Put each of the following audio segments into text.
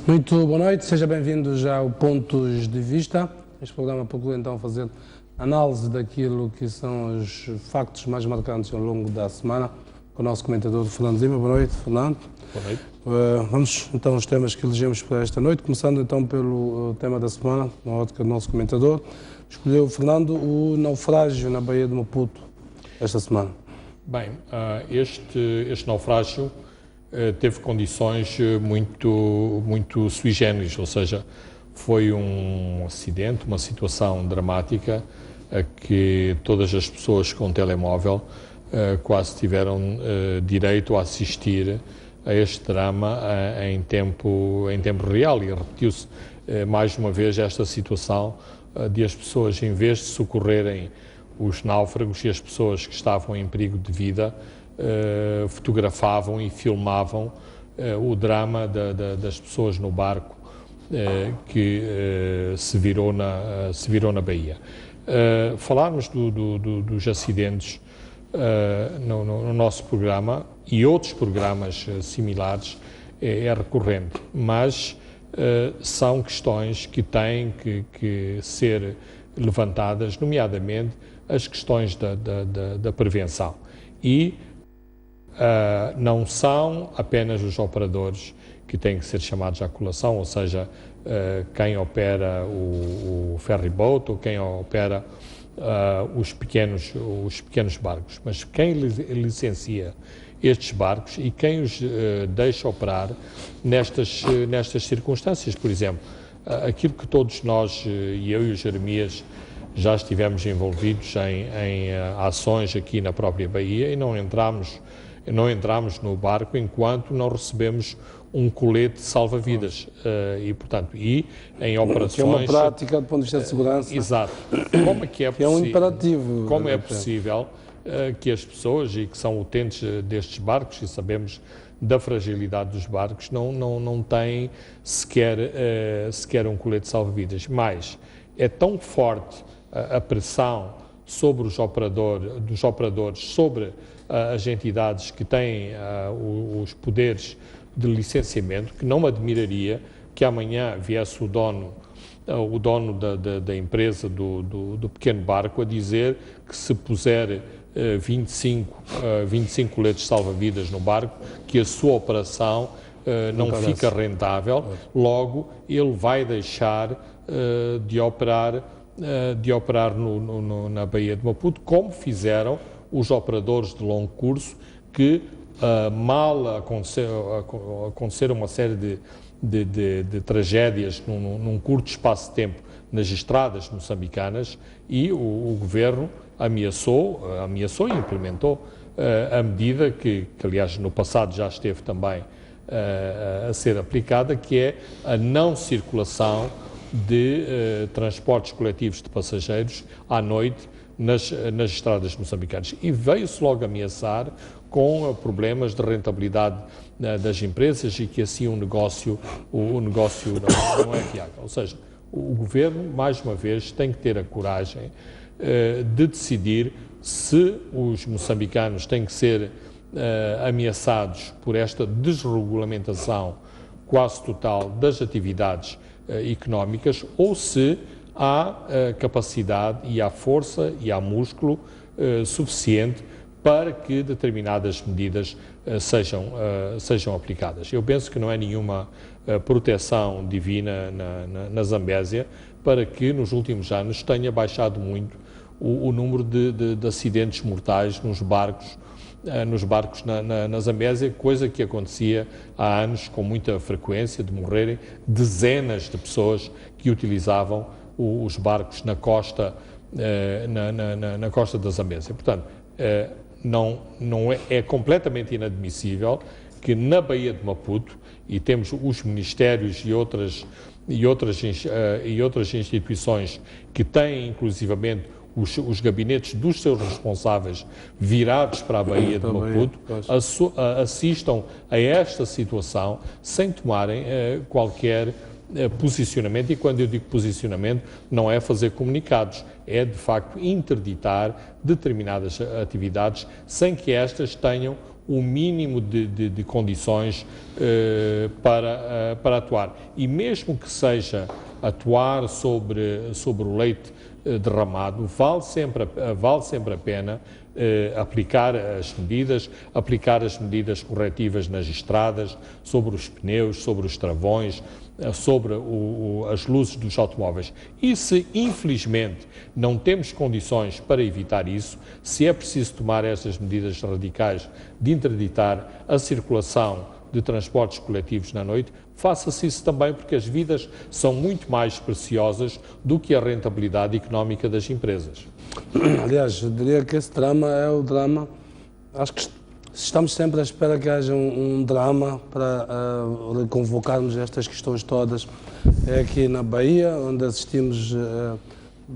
Muito boa noite, seja bem-vindo já ao Pontos de Vista. Este programa procura então fazer análise daquilo que são os factos mais marcantes ao longo da semana com o nosso comentador Fernando Lima. Boa noite, Fernando. Boa noite. Vamos então aos temas que elegemos para esta noite, começando então pelo tema da semana, na ótica do nosso comentador. Escolheu, Fernando, o naufrágio na Baía de Maputo esta semana. Bem, este naufrágio teve condições muito sui generis, ou seja, foi um acidente, uma situação dramática a que todas as pessoas com telemóvel quase tiveram direito a assistir a este drama em tempo real, e repetiu-se mais uma vez esta situação de as pessoas, em vez de socorrerem os náufragos e as pessoas que estavam em perigo de vida, fotografavam e filmavam o drama das pessoas no barco que se virou na Baía. Falarmos dos acidentes no nosso programa e outros programas similares é recorrente, mas são questões que têm que ser levantadas, nomeadamente as questões da prevenção. E não são apenas os operadores que têm que ser chamados à colação, ou seja, quem opera o ferry boat ou quem opera os pequenos barcos, mas quem licencia estes barcos e quem os deixa operar nestas circunstâncias. Por exemplo, aquilo que todos nós, e eu e o Jeremias, já estivemos envolvidos em ações aqui na própria Baía e não entramos no barco enquanto não recebemos um colete salva-vidas e, portanto, em operações... Que é uma prática do ponto de vista de segurança. Exato. Como é que é possível? É um imperativo. Como é possível que as pessoas, e que são utentes destes barcos, e sabemos da fragilidade dos barcos, não têm sequer um colete salva-vidas? Mas é tão forte a pressão sobre dos operadores, sobre as entidades que têm os poderes de licenciamento, que não me admiraria que amanhã viesse o dono da empresa do pequeno barco a dizer que se puser 25 coletes salva-vidas no barco, que a sua operação não fica rentável, logo ele vai deixar de operar na Baía de Maputo, como fizeram os operadores de longo curso, que mal aconteceram uma série de tragédias num curto espaço de tempo nas estradas moçambicanas, e o governo ameaçou e implementou a medida que aliás no passado já esteve também a ser aplicada, que é a não circulação de transportes coletivos de passageiros à noite nas estradas moçambicanas. E veio-se logo ameaçar com problemas de rentabilidade das empresas e que assim o negócio não é viável. Ou seja, o governo, mais uma vez, tem que ter a coragem de decidir se os moçambicanos têm que ser ameaçados por esta desregulamentação quase total das atividades económicas, ou se há capacidade e há força e há músculo suficiente para que determinadas medidas sejam aplicadas. Eu penso que não é nenhuma proteção divina na Zambésia para que nos últimos anos tenha baixado muito o número de acidentes mortais nos barcos na Zambésia, coisa que acontecia há anos com muita frequência, de morrerem dezenas de pessoas que utilizavam os barcos na costa da Zambésia. Portanto, é completamente inadmissível que na Baía de Maputo, e temos os ministérios e outras instituições que têm inclusivamente os gabinetes dos seus responsáveis virados para a Baía de Maputo, assistam a esta situação sem tomarem qualquer posicionamento, e quando eu digo posicionamento não é fazer comunicados, é de facto interditar determinadas atividades sem que estas tenham o mínimo de condições para atuar. E mesmo que seja atuar sobre o leite derramado, vale sempre a pena aplicar as medidas corretivas nas estradas, sobre os pneus, sobre os travões, sobre as luzes dos automóveis. E se, infelizmente, não temos condições para evitar isso, se é preciso tomar essas medidas radicais de interditar a circulação de transportes coletivos na noite, faça-se isso também, porque as vidas são muito mais preciosas do que a rentabilidade económica das empresas. Aliás, eu diria que esse drama é o drama. Acho que estamos sempre à espera que haja um drama para reconvocarmos estas questões todas. É aqui na Bahia, onde assistimos,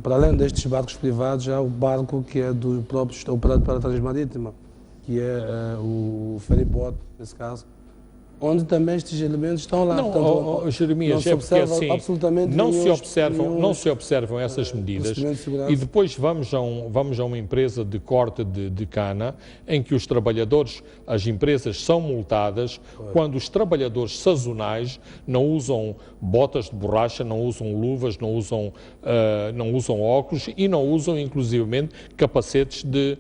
para além destes barcos privados, há o barco que é do próprio operado pela Transmarítima, que é o ferryboat, nesse caso, onde também estes elementos estão lá. Não, portanto, Jeremias, não se observa assim, absolutamente não se observam essas medidas e depois vamos a uma empresa de corte de cana em que os trabalhadores, as empresas são multadas quando os trabalhadores sazonais não usam botas de borracha, não usam luvas, não usam óculos e não usam inclusivamente capacetes de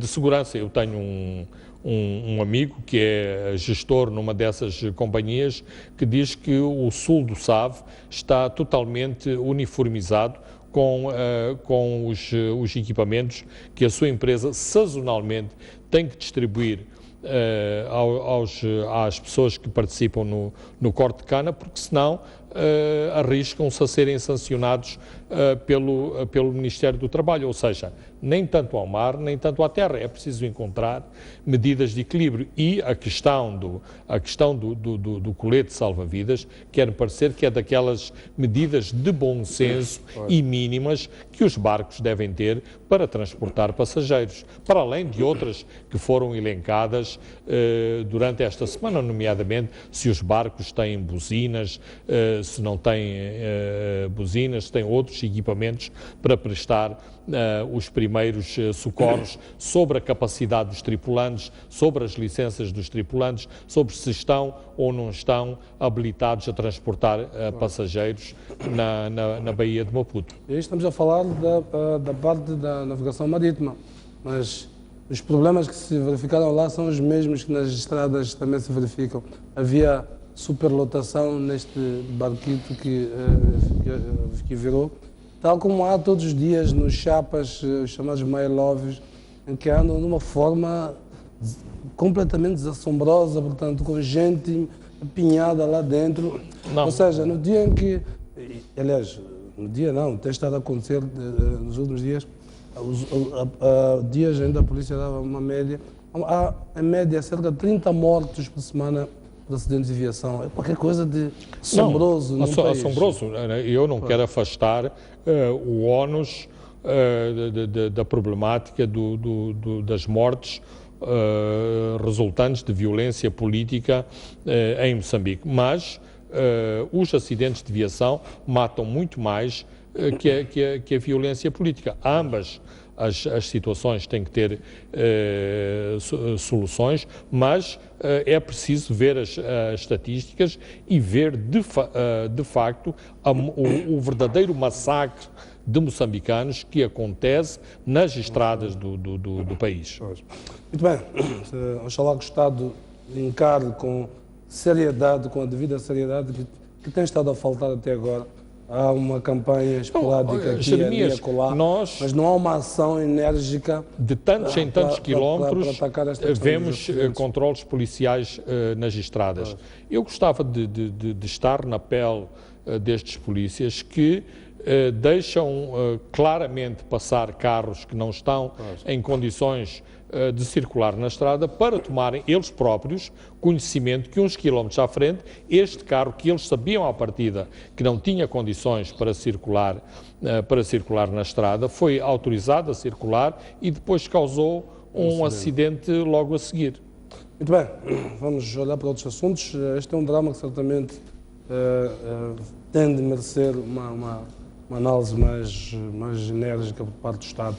segurança. Eu tenho um amigo que é gestor numa dessas companhias que diz que o sul do SAV está totalmente uniformizado com os equipamentos que a sua empresa sazonalmente tem que distribuir às pessoas que participam no corte de cana, porque senão arriscam-se a serem sancionados pelo Ministério do Trabalho, ou seja, nem tanto ao mar, nem tanto à terra. É preciso encontrar medidas de equilíbrio e a questão do colete salva-vidas quer parecer que é daquelas medidas de bom senso e mínimas que os barcos devem ter para transportar passageiros, para além de outras que foram elencadas durante esta semana, nomeadamente se os barcos têm buzinas, se não têm buzinas, se têm outros equipamentos para prestar os primeiros socorros, sobre a capacidade dos tripulantes, sobre as licenças dos tripulantes, sobre se estão ou não estão habilitados a transportar passageiros na Baía de Maputo. E aí estamos a falar da parte da navegação marítima, mas os problemas que se verificaram lá são os mesmos que nas estradas também se verificam. Havia superlotação neste barquito que virou, tal como há todos os dias nos chapas, os chamados mail-óvios, em que andam de uma forma completamente desassombrosa, portanto, com gente apinhada lá dentro. Não. Ou seja, no dia em que, aliás, no dia não, tem estado a acontecer nos últimos dias, dias ainda a polícia dava uma média, há em média cerca de 30 mortos por semana por acidentes de aviação. É qualquer coisa de assombroso. Assombroso. Eu não quero afastar o ónus da problemática das mortes resultantes de violência política em Moçambique, mas os acidentes de aviação matam muito mais que a violência política. Ambas as situações têm que ter soluções, mas é preciso ver as estatísticas e ver de facto o verdadeiro massacre de moçambicanos que acontece nas estradas do país. Muito bem, oxalá que o Estado encare com seriedade, com a devida seriedade que tem estado a faltar até agora. Há uma campanha esporádica aqui e acolá, mas não há uma ação enérgica. De tantos em tantos quilómetros, vemos controles policiais nas estradas. Eu gostava de estar na pele destes polícias que deixam claramente passar carros que não estão em condições de circular na estrada para tomarem eles próprios conhecimento que uns quilómetros à frente este carro que eles sabiam à partida que não tinha condições para circular na estrada foi autorizado a circular e depois causou um acidente logo a seguir. Muito bem, vamos olhar para outros assuntos. Este é um drama que certamente tende a merecer uma análise mais enérgica por parte do Estado.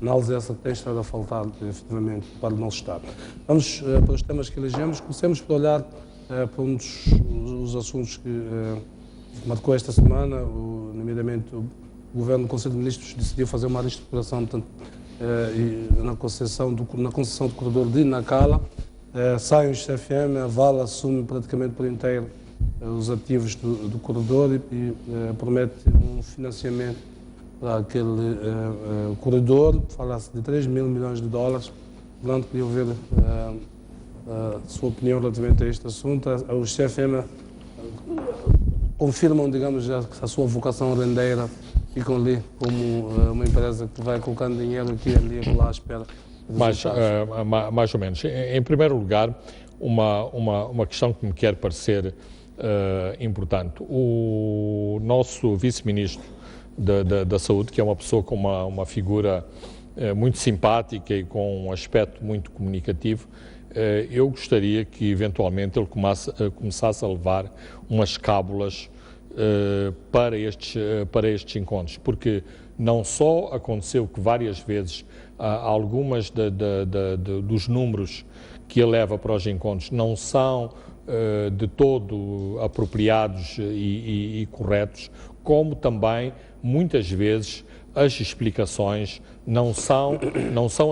Análise essa que tem estado a faltar, efetivamente, para o nosso Estado. Vamos para os temas que elegemos. Comecemos por olhar para um dos assuntos que marcou esta semana, nomeadamente o Governo do Conselho de Ministros decidiu fazer uma reestruturação na concessão do corredor de Nacala. Sai o XFM, a Vale assume praticamente por inteiro os ativos do corredor e promete um financiamento para aquele corredor. Fala-se de 3 mil milhões de dólares. Portanto, queria ouvir a sua opinião relativamente a este assunto. Os XFM confirmam, digamos, a sua vocação rendeira, ficam ali como uma empresa que vai colocando dinheiro aqui e ali e lá à espera. Mais ou menos. Em primeiro lugar, uma questão que me quer parecer importante. O nosso vice-ministro da Saúde, que é uma pessoa com uma figura muito simpática e com um aspecto muito comunicativo, eu gostaria que eventualmente ele começasse a levar umas cábulas para estes encontros, porque não só aconteceu que várias vezes algumas dos números que ele leva para os encontros não são de todo apropriados e corretos, como também muitas vezes as explicações não são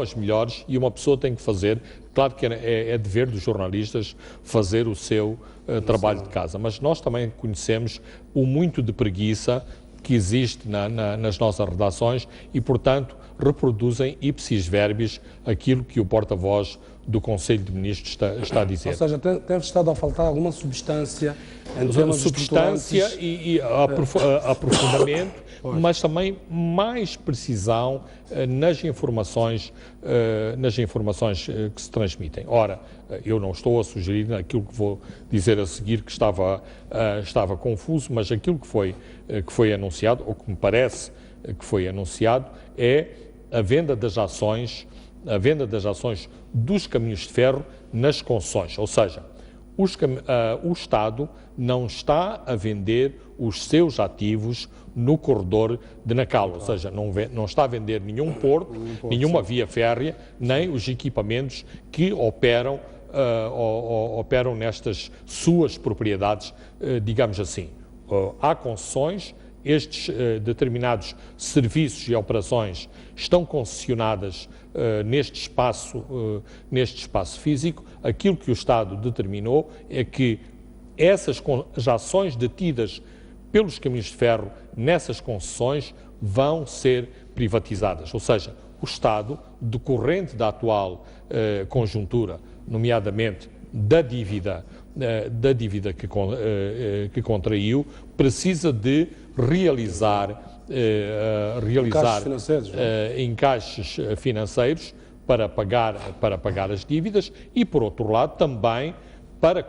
as melhores e uma pessoa tem que fazer, claro que é dever dos jornalistas fazer o seu trabalho de casa, mas nós também conhecemos o muito de preguiça que existe nas nossas redações e, portanto, reproduzem ipsis verbis aquilo que o porta-voz do Conselho de Ministros está a dizer. Ou seja, tem estado a faltar alguma substância em termos substância e aprofundamento, mas também mais precisão nas informações que se transmitem. Ora, eu não estou a sugerir aquilo que vou dizer a seguir que estava confuso, mas aquilo que foi anunciado, ou que me parece que foi anunciado, é a venda das ações dos caminhos de ferro nas concessões, ou seja, o Estado não está a vender os seus ativos no corredor de Nacala, ou seja, não está a vender nenhum porto, nenhuma via férrea, nem os equipamentos que operam nestas suas propriedades, digamos assim. Há concessões, estes determinados serviços e operações estão concessionadas neste espaço físico. Aquilo que o Estado determinou é que essas ações detidas pelos caminhos de ferro nessas concessões vão ser privatizadas, ou seja, o Estado, decorrente da atual conjuntura, nomeadamente da dívida que contraiu, precisa de realizar encaixes financeiros para pagar as dívidas e, por outro lado, também para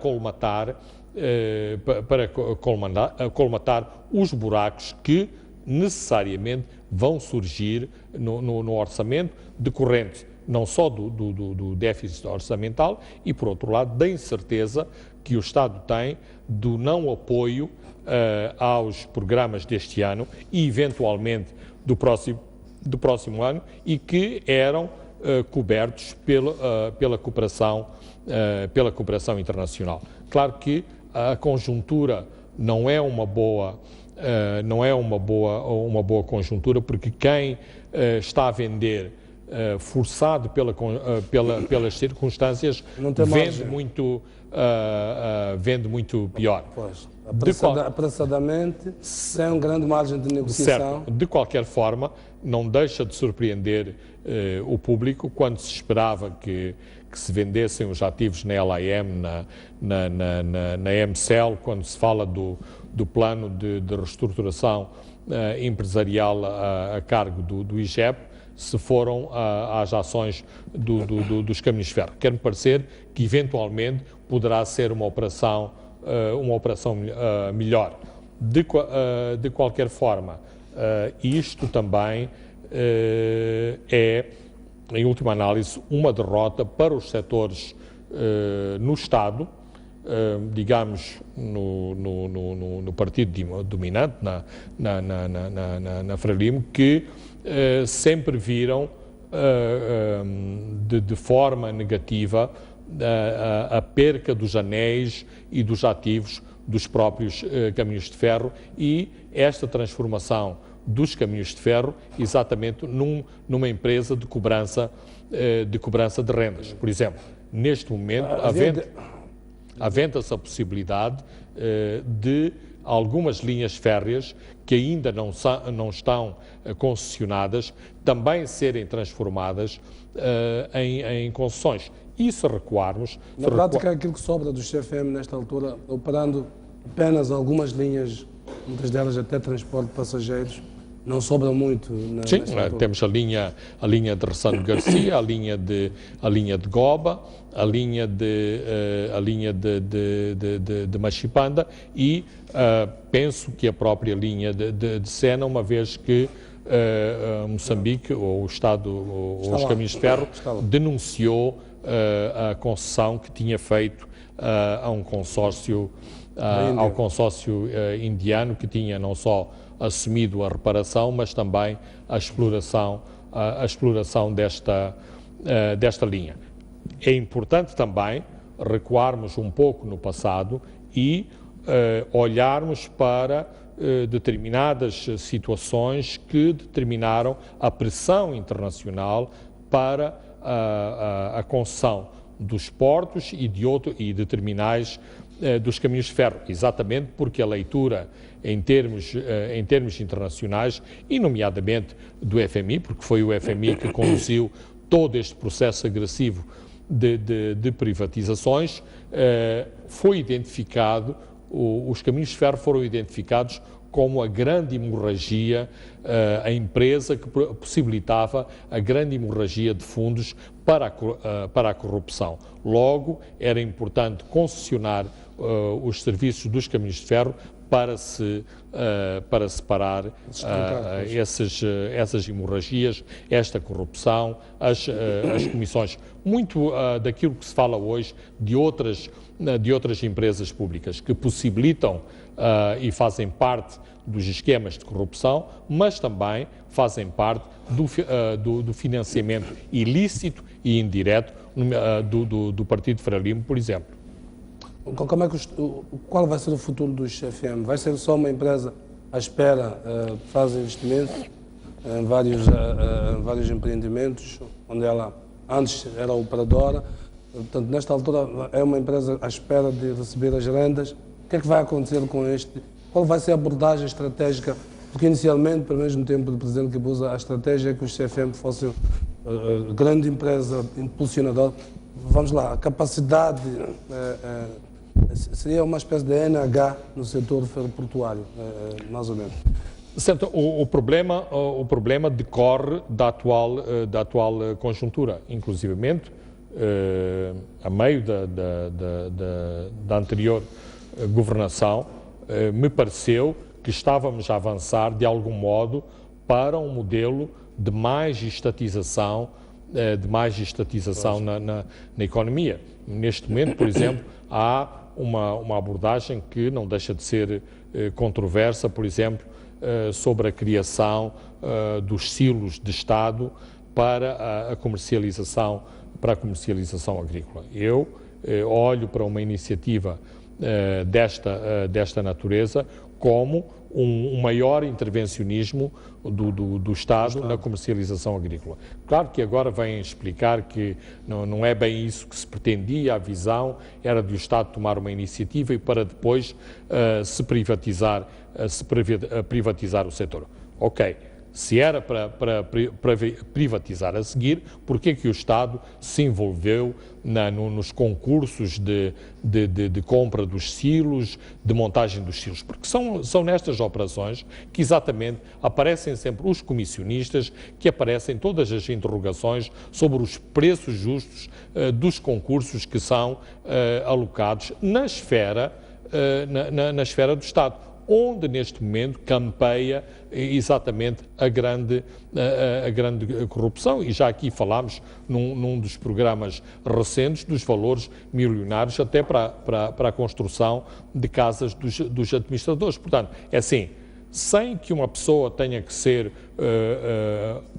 colmatar os buracos que necessariamente vão surgir no orçamento, decorrente não só do déficit orçamental e, por outro lado, da incerteza que o Estado tem do não apoio aos programas deste ano e, eventualmente, do próximo ano e que eram cobertos pela cooperação internacional. Claro que a conjuntura não é uma boa conjuntura, porque quem está a vender forçado pelas circunstâncias vende muito pior. Pois, apressadamente, sem grande margem de negociação. Certo. De qualquer forma, não deixa de surpreender o público quando se esperava que se vendessem os ativos na LAM, na MCL, quando se fala do plano de reestruturação empresarial a cargo do IGEP, se foram às ações dos caminhos de ferro. Quer-me parecer que, eventualmente, poderá ser uma operação melhor. De qualquer forma, isto também é, em última análise, uma derrota para os setores no Estado, digamos, no partido dominante, na Frelimo, que sempre viram de forma negativa a perca dos anéis e dos ativos dos próprios caminhos de ferro e esta transformação dos caminhos de ferro exatamente numa empresa de cobrança de rendas. Por exemplo, neste momento, havendo-se a possibilidade de algumas linhas férreas que ainda não estão concessionadas também serem transformadas em concessões. E se recuarmos... Na prática, aquilo que sobra do CFM nesta altura, operando apenas algumas linhas, muitas delas até transporte de passageiros, não sobra muito. Sim, temos a linha de Ressano Garcia, a linha de Goba, a linha de Machipanda e penso que a própria linha de Sena, uma vez que Moçambique, ou o Estado, ou os Caminhos de Ferro, denunciou a concessão que tinha feito ao consórcio indiano, que tinha não só assumido a reparação, mas também a exploração desta linha. É importante também recuarmos um pouco no passado e olharmos para determinadas situações que determinaram a pressão internacional para a concessão dos portos e de terminais dos caminhos de ferro, exatamente porque a leitura em termos internacionais, e nomeadamente do FMI, porque foi o FMI que conduziu todo este processo agressivo de privatizações, foi identificado, os caminhos de ferro foram identificados como a grande hemorragia, a empresa que possibilitava a grande hemorragia de fundos para a corrupção. Logo, era importante concessionar os serviços dos caminhos de ferro para separar essas hemorragias, esta corrupção, as comissões. Muito daquilo que se fala hoje de outras empresas públicas que possibilitam e fazem parte dos esquemas de corrupção, mas também fazem parte do financiamento ilícito e indireto do Partido Frelimo, por exemplo. Qual vai ser o futuro do CFM? Vai ser só uma empresa à espera de fazer investimentos em vários empreendimentos, onde ela antes era operadora? Portanto, nesta altura é uma empresa à espera de receber as rendas. O que é que vai acontecer com este? Qual vai ser a abordagem estratégica? Porque inicialmente, pelo menos no tempo do Presidente Guebuza, a estratégia é que os CFM fossem grande empresa impulsionadora. Vamos lá, a capacidade seria uma espécie de NH no setor ferroportuário, mais ou menos. Certo, o problema decorre da atual conjuntura, inclusivamente, a meio da anterior governação, me pareceu que estávamos a avançar de algum modo para um modelo de mais estatização na economia. Neste momento, por exemplo, há uma abordagem que não deixa de ser controversa, por exemplo, sobre a criação dos silos de Estado para a comercialização agrícola. Eu olho para uma iniciativa desta natureza como um maior intervencionismo do Estado na comercialização agrícola. Claro que agora vem explicar que não é bem isso que se pretendia, a visão era do Estado tomar uma iniciativa e para depois privatizar o setor. Ok. Se era para privatizar a seguir, por que o Estado se envolveu nos concursos de compra dos silos, de montagem dos silos? Porque são nestas operações que exatamente aparecem sempre os comissionistas, que aparecem todas as interrogações sobre os preços justos dos concursos que são alocados na esfera do Estado, onde neste momento campeia exatamente a grande corrupção. E já aqui falámos num dos programas recentes dos valores milionários até para a construção de casas dos administradores. Portanto, é assim, sem que uma pessoa tenha que ser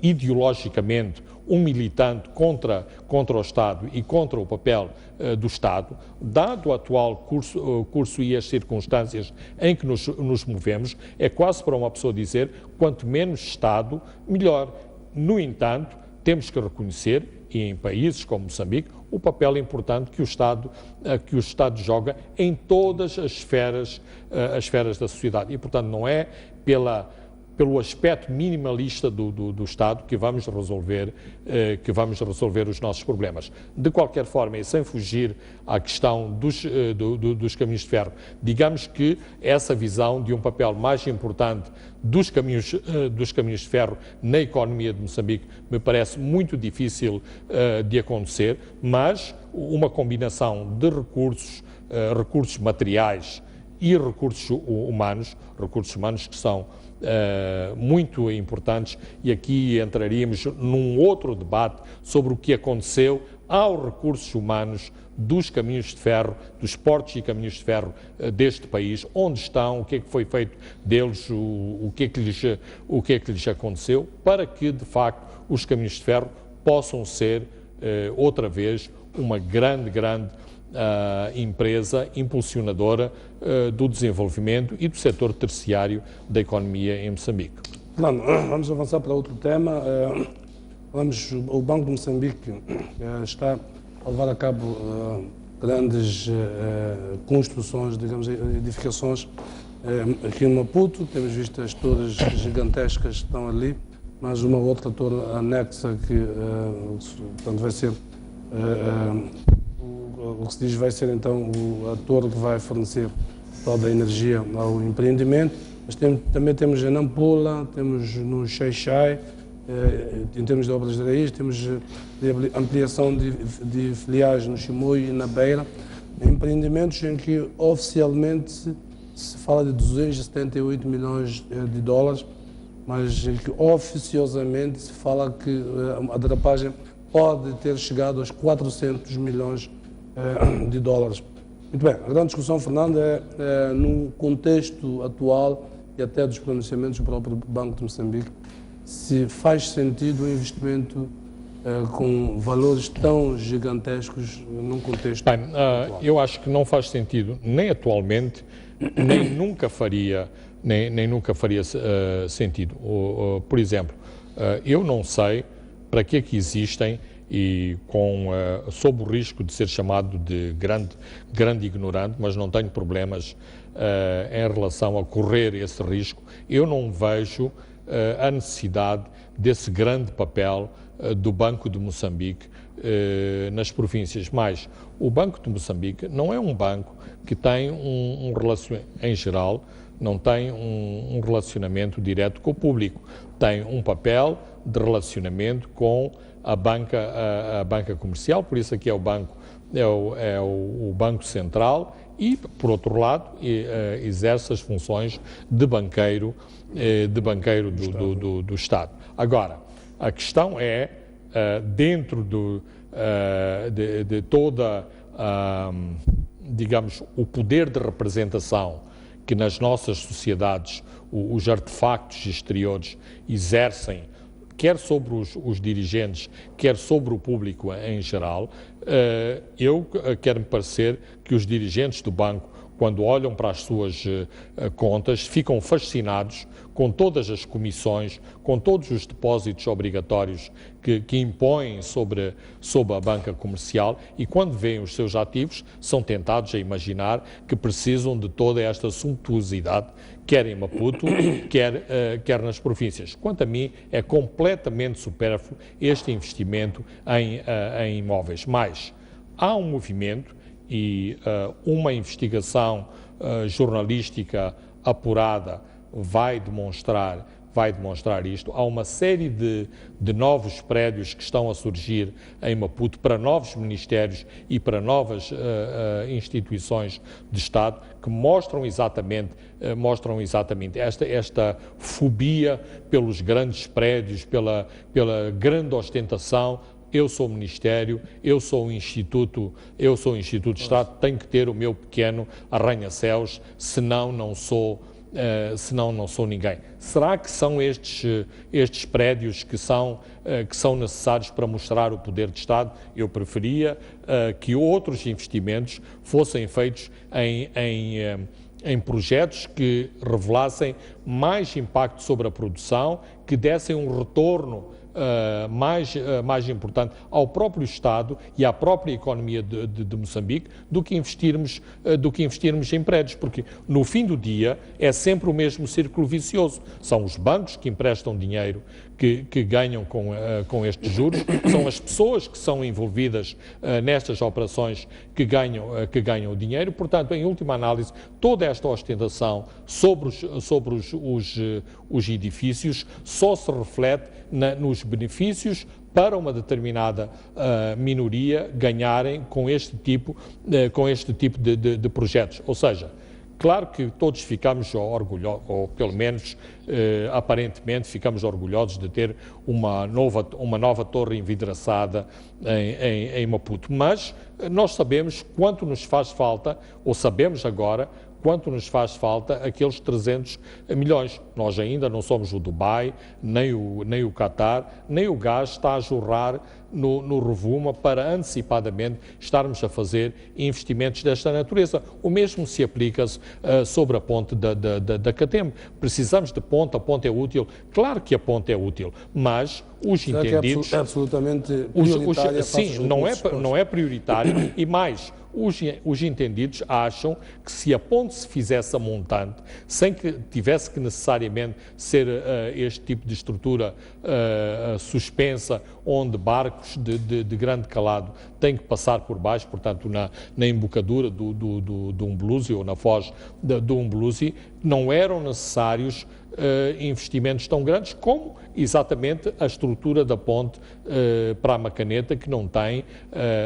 ideologicamente um militante contra o Estado e contra o papel do Estado, dado o atual curso e as circunstâncias em que nos movemos, é quase para uma pessoa dizer quanto menos Estado, melhor. No entanto, temos que reconhecer, e em países como Moçambique, o papel importante que o Estado joga em todas as esferas da sociedade. E, portanto, não é pelo aspecto minimalista do Estado que vamos resolver os nossos problemas. De qualquer forma, e sem fugir à questão dos caminhos de ferro, digamos que essa visão de um papel mais importante dos caminhos de ferro na economia de Moçambique me parece muito difícil de acontecer, mas uma combinação de recursos materiais e recursos humanos que são muito importantes, e aqui entraríamos num outro debate sobre o que aconteceu aos recursos humanos dos caminhos de ferro, dos portos e caminhos de ferro deste país, onde estão, o que é que foi feito deles, o que é que lhes aconteceu, para que, de facto, os caminhos de ferro possam ser, outra vez, uma grande empresa impulsionadora do desenvolvimento e do setor terciário da economia em Moçambique. Vamos avançar para outro tema. O Banco de Moçambique está a levar a cabo grandes construções, digamos, edificações aqui em Maputo. Temos visto as torres gigantescas que estão ali, mas uma outra torre anexa que portanto, vai ser o que se diz vai ser então a torre que vai fornecer toda a energia ao empreendimento. Mas também temos em Nampula, temos no Xai-Xai, em termos de obras de raiz, temos de ampliação de filiais no Chimoio e na Beira, empreendimentos em que oficialmente se fala de 278 milhões de dólares, mas em que oficiosamente se fala que a derrapagem pode ter chegado aos 400 milhões de dólares. Muito bem, a grande discussão, Fernando, é no contexto atual e até dos pronunciamentos do próprio Banco de Moçambique, se faz sentido um investimento com valores tão gigantescos num contexto atual. Eu acho que não faz sentido, nem atualmente, nem nunca faria sentido. Por exemplo, eu não sei para que é que existem, e sob o risco de ser chamado de grande ignorante, mas não tenho problemas em relação a correr esse risco, eu não vejo a necessidade desse grande papel do Banco de Moçambique nas províncias. Mas o Banco de Moçambique não é um banco que tem em geral, não tem um relacionamento direto com o público. Tem um papel de relacionamento com a banca comercial, por isso aqui é o Banco Central e, por outro lado, exerce as funções de banqueiro do Estado. Agora, a questão é, dentro de toda, digamos, o poder de representação que nas nossas sociedades os artefactos exteriores exercem, quer sobre os dirigentes, quer sobre o público em geral, eu quero-me parecer que os dirigentes do banco, quando olham para as suas contas, ficam fascinados com todas as comissões, com todos os depósitos obrigatórios que impõem sobre a banca comercial, e quando veem os seus ativos, são tentados a imaginar que precisam de toda esta suntuosidade, quer em Maputo, quer nas províncias. Quanto a mim, é completamente supérfluo este investimento em imóveis. Mas há um movimento e uma investigação jornalística apurada vai demonstrar isto. Há uma série de novos prédios que estão a surgir em Maputo para novos ministérios e para novas instituições de Estado que mostram exatamente esta fobia pelos grandes prédios, pela grande ostentação. Eu sou Ministério, eu sou Instituto de Estado, tenho que ter o meu pequeno arranha-céus, senão não sou senão não sou ninguém. Será que são estes prédios que são necessários para mostrar o poder de Estado? Eu preferia que outros investimentos fossem feitos em projetos que revelassem mais impacto sobre a produção, que dessem um retorno mais importante ao próprio Estado e à própria economia de Moçambique do que investirmos em prédios, porque no fim do dia é sempre o mesmo círculo vicioso. São os bancos que emprestam dinheiro que ganham com estes juros, são as pessoas que são envolvidas nestas operações que ganham o dinheiro. Portanto, em última análise, toda esta ostentação sobre os edifícios só se reflete nos benefícios para uma determinada minoria ganharem com este tipo de projetos. Ou seja, claro que todos ficamos orgulhosos, ou pelo menos aparentemente ficamos orgulhosos de ter uma nova torre envidraçada em Maputo, mas nós sabemos quanto nos faz falta, ou sabemos agora, quanto nos faz falta aqueles 300 milhões. Nós ainda não somos o Dubai, nem o Qatar, nem o gás está a jorrar no Rovuma para antecipadamente estarmos a fazer investimentos desta natureza. O mesmo se aplica sobre a ponte da Catembe. Precisamos de ponte, a ponte é útil. Claro que a ponte é útil, mas os entendidos... É absolutamente prioritária. Sim, não é prioritário e mais... Os entendidos acham que se a ponte se fizesse a montante, sem que tivesse que necessariamente ser este tipo de estrutura suspensa, onde barcos de grande calado têm que passar por baixo, portanto na embocadura do Umbluzi ou na foz do Umbluzi, não eram necessários investimentos tão grandes como exatamente a estrutura da ponte para a Macaneta, que não tem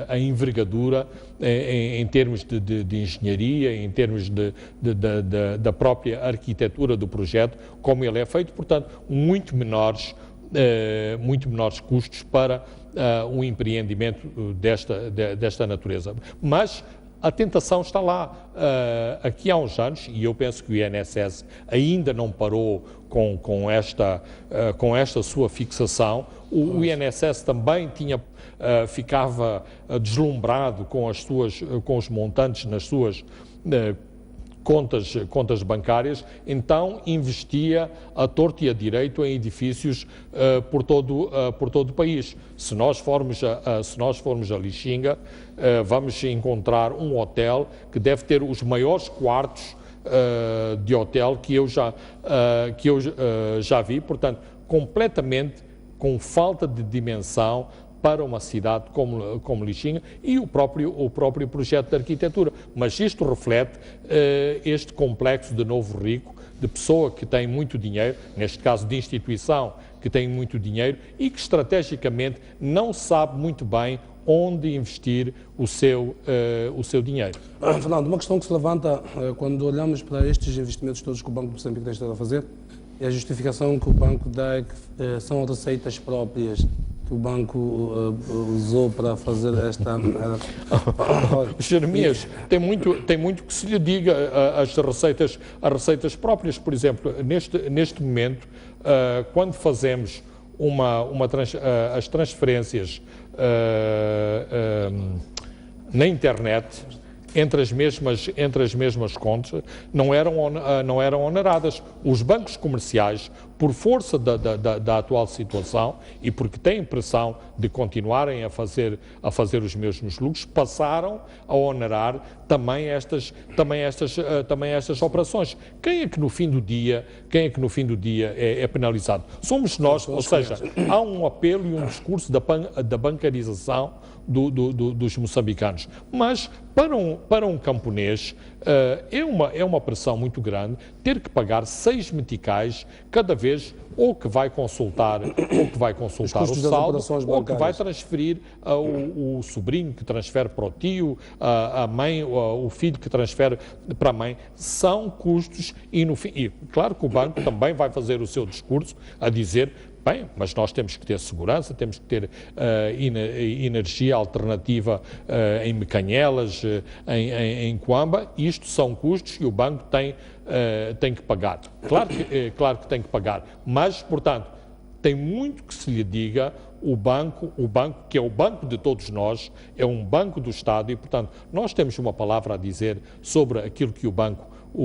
a envergadura em termos de engenharia, em termos da própria arquitetura do projeto, como ele é feito, portanto, muito menores custos para um empreendimento desta natureza. Mas a tentação está lá. Aqui há uns anos, e eu penso que o INSS ainda não parou com esta sua fixação, o INSS também ficava deslumbrado com os montantes nas suas contas bancárias, então investia a torto e a direito em edifícios por todo o país. Se nós formos a Lixinga, vamos encontrar um hotel que deve ter os maiores quartos de hotel que eu já vi, portanto, completamente com falta de dimensão para uma cidade como Lixinga e o próprio projeto de arquitetura. Mas isto reflete este complexo de novo rico, de pessoa que tem muito dinheiro, neste caso de instituição que tem muito dinheiro e que estrategicamente não sabe muito bem onde investir o seu dinheiro. Fernando, uma questão que se levanta quando olhamos para estes investimentos todos que o Banco de Moçambique tem estado a fazer, é a justificação que o banco dá é que são receitas próprias que o banco usou para fazer esta... Jeremias, tem muito que se lhe diga as receitas próprias. Por exemplo, neste momento, quando fazemos as transferências na internet, entre as mesmas contas, não eram oneradas. Os bancos comerciais, por força da atual situação e porque têm pressão de continuarem a fazer os mesmos lucros, passaram a onerar também estas operações. Quem é que no fim do dia é penalizado? Somos nós, ou seja, há um apelo e um discurso da bancarização dos moçambicanos. Mas para um camponês é uma pressão muito grande ter que pagar 6 meticais cada vez ou que vai consultar o saldo, ou que vai transferir o sobrinho que transfere para o tio, a mãe, o filho que transfere para a mãe. São custos e claro que o banco também vai fazer o seu discurso a dizer bem, mas nós temos que ter segurança, temos que ter energia alternativa em Mecanhelas, em Coamba. Isto são custos que o banco tem que pagar. Claro que tem que pagar, mas, portanto, tem muito que se lhe diga. O banco, que é o banco de todos nós, é um banco do Estado e, portanto, nós temos uma palavra a dizer sobre aquilo que o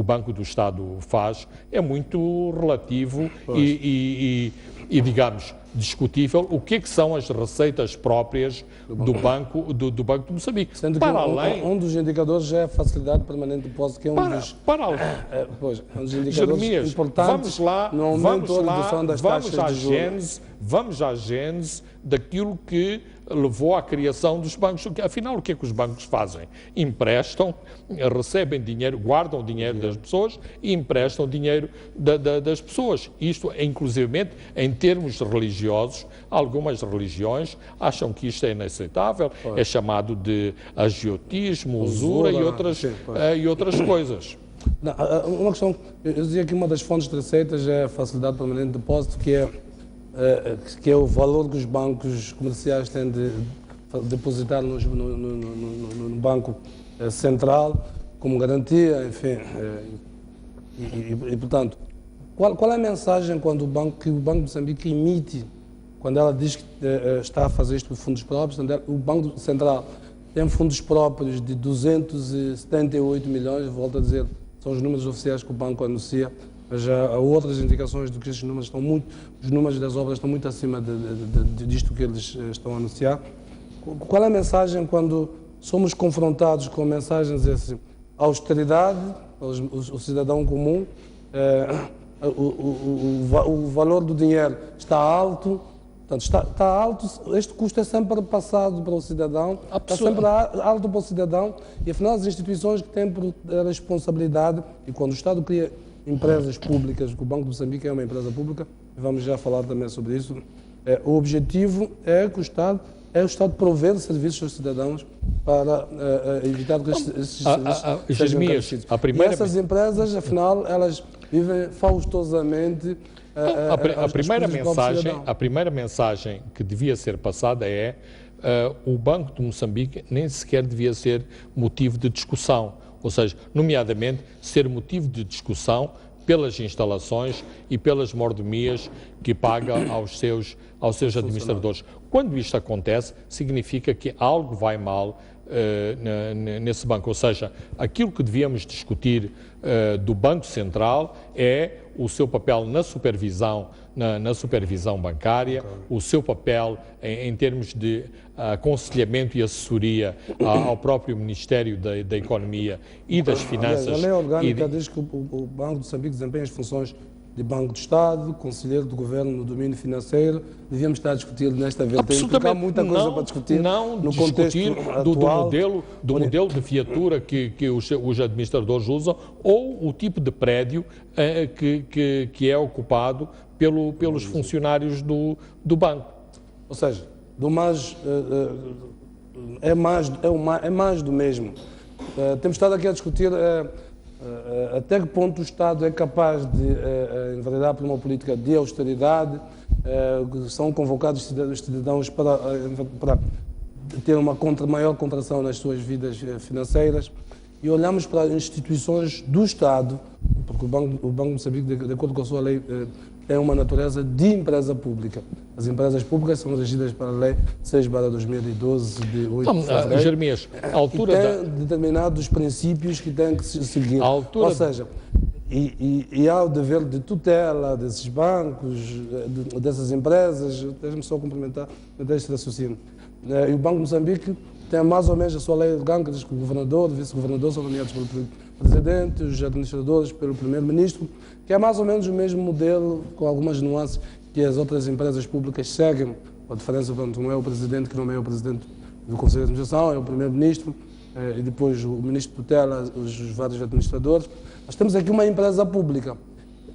Banco do Estado faz. É muito relativo e, digamos, discutível o que são as receitas próprias do Banco de Moçambique. Sendo que um dos indicadores é a facilidade permanente de depósito, que é um dos indicadores Jeremias, importantes no aumento ou redução das taxas de juros. Vamos à gênese daquilo que levou à criação dos bancos. Afinal, o que é que os bancos fazem? Emprestam, recebem dinheiro, guardam o dinheiro das pessoas e emprestam o dinheiro das pessoas. Isto, inclusivamente, em termos religiosos, algumas religiões acham que isto é inaceitável, é chamado de agiotismo, usura e outras coisas. Não, uma questão, eu dizia que uma das fontes de receitas é a facilidade permanente de depósito, que é o valor que os bancos comerciais têm de depositar no Banco Central como garantia, enfim. E portanto, qual é a mensagem que o Banco de Moçambique emite quando ela diz que está a fazer isto por fundos próprios? O Banco Central tem fundos próprios de 278 milhões, volto a dizer, são os números oficiais que o banco anuncia. Mas há outras indicações de que estes números os números das obras estão muito acima disto que eles estão a anunciar. Qual é a mensagem quando somos confrontados com mensagens assim? Austeridade, o cidadão comum, o valor do dinheiro está alto, portanto, está alto, este custo é sempre passado para o cidadão, está sempre alto para o cidadão, e afinal as instituições que têm a responsabilidade, e quando o Estado cria empresas públicas, que o Banco de Moçambique é uma empresa pública, vamos já falar também sobre isso. O objetivo é que o Estado prover serviços aos cidadãos para evitar que esses serviços sejam encarecidos. E essas empresas, afinal, elas vivem faustosamente a primeira mensagem que devia ser passada é o Banco de Moçambique nem sequer devia ser motivo de discussão. Ou seja, nomeadamente, ser motivo de discussão pelas instalações e pelas mordomias que paga aos seus administradores. Quando isto acontece, significa que algo vai mal nesse banco. Ou seja, aquilo que devíamos discutir do Banco Central é o seu papel na supervisão bancária, o seu papel em termos de aconselhamento e assessoria ao próprio Ministério da Economia e das Finanças. A lei orgânica diz que o Banco de Moçambique desempenha as funções de Banco de Estado, Conselheiro do Governo no domínio financeiro. Devíamos estar a discutir nesta vertente, porque há muita coisa para discutir no contexto atual. Do modelo de viatura que os administradores usam ou o tipo de prédio que é ocupado pelos funcionários do banco. Ou seja, é mais do mesmo. Temos estado aqui a discutir até que ponto o Estado é capaz de enveredar por uma política de austeridade, são convocados os cidadãos para ter uma maior contração nas suas vidas financeiras, e olhamos para as instituições do Estado, porque o Banco de Moçambique, de acordo com a sua lei, tem uma natureza de empresa pública. As empresas públicas são regidas pela Lei 6/2012, de 8 de fevereiro, Jeremias, a altura que tem determinados princípios que têm que se seguir. Ou seja, e há o dever de tutela desses bancos, dessas empresas. Deixe-me só complementar este raciocínio. E o Banco de Moçambique tem mais ou menos a sua lei orgânica, diz que o governador, o vice-governador são nomeados pelo presidente, os administradores pelo primeiro-ministro, que é mais ou menos o mesmo modelo, com algumas nuances que as outras empresas públicas seguem. A diferença, não é o presidente que nomeia o presidente do Conselho de Administração, é o primeiro-ministro, e depois o ministro tutela os vários administradores. Nós temos aqui uma empresa pública.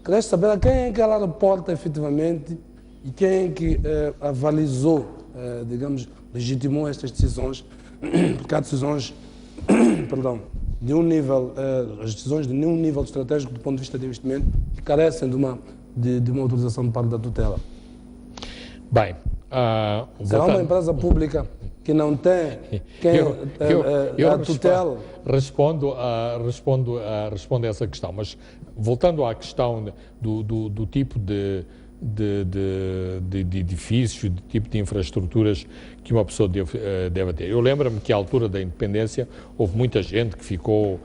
Queres saber a quem é que ela reporta efetivamente e quem é que avalizou, digamos, legitimou estas decisões, porque há decisões, de um nível, as decisões de nenhum nível estratégico do ponto de vista de investimento que carecem de uma autorização de parte da tutela. Bem, será uma empresa pública que não tem quem a tutela? Respondo a essa questão, mas voltando à questão do tipo de edifícios, de tipo de infraestruturas que uma pessoa deve ter. Eu lembro-me que à altura da independência houve muita gente que ficou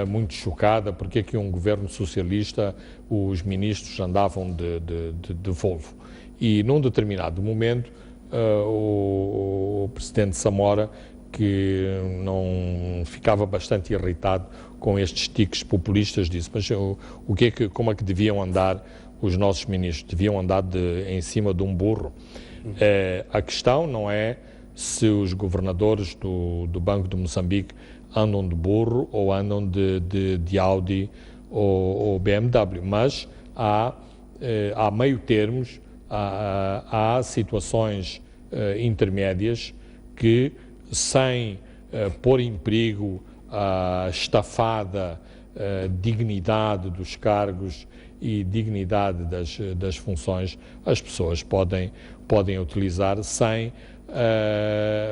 muito chocada porque é que um governo socialista, os ministros andavam de Volvo. E num determinado momento o presidente Samora, que não ficava bastante irritado com estes tiques populistas, disse, mas como é que deviam andar os nossos ministros? Deviam andar em cima de um burro. A questão não é se os governadores do Banco de Moçambique andam de burro ou andam de Audi ou BMW, mas há meio termos, há situações intermédias que, sem pôr em perigo a estafada dignidade dos cargos e dignidade das funções, as pessoas podem utilizar sem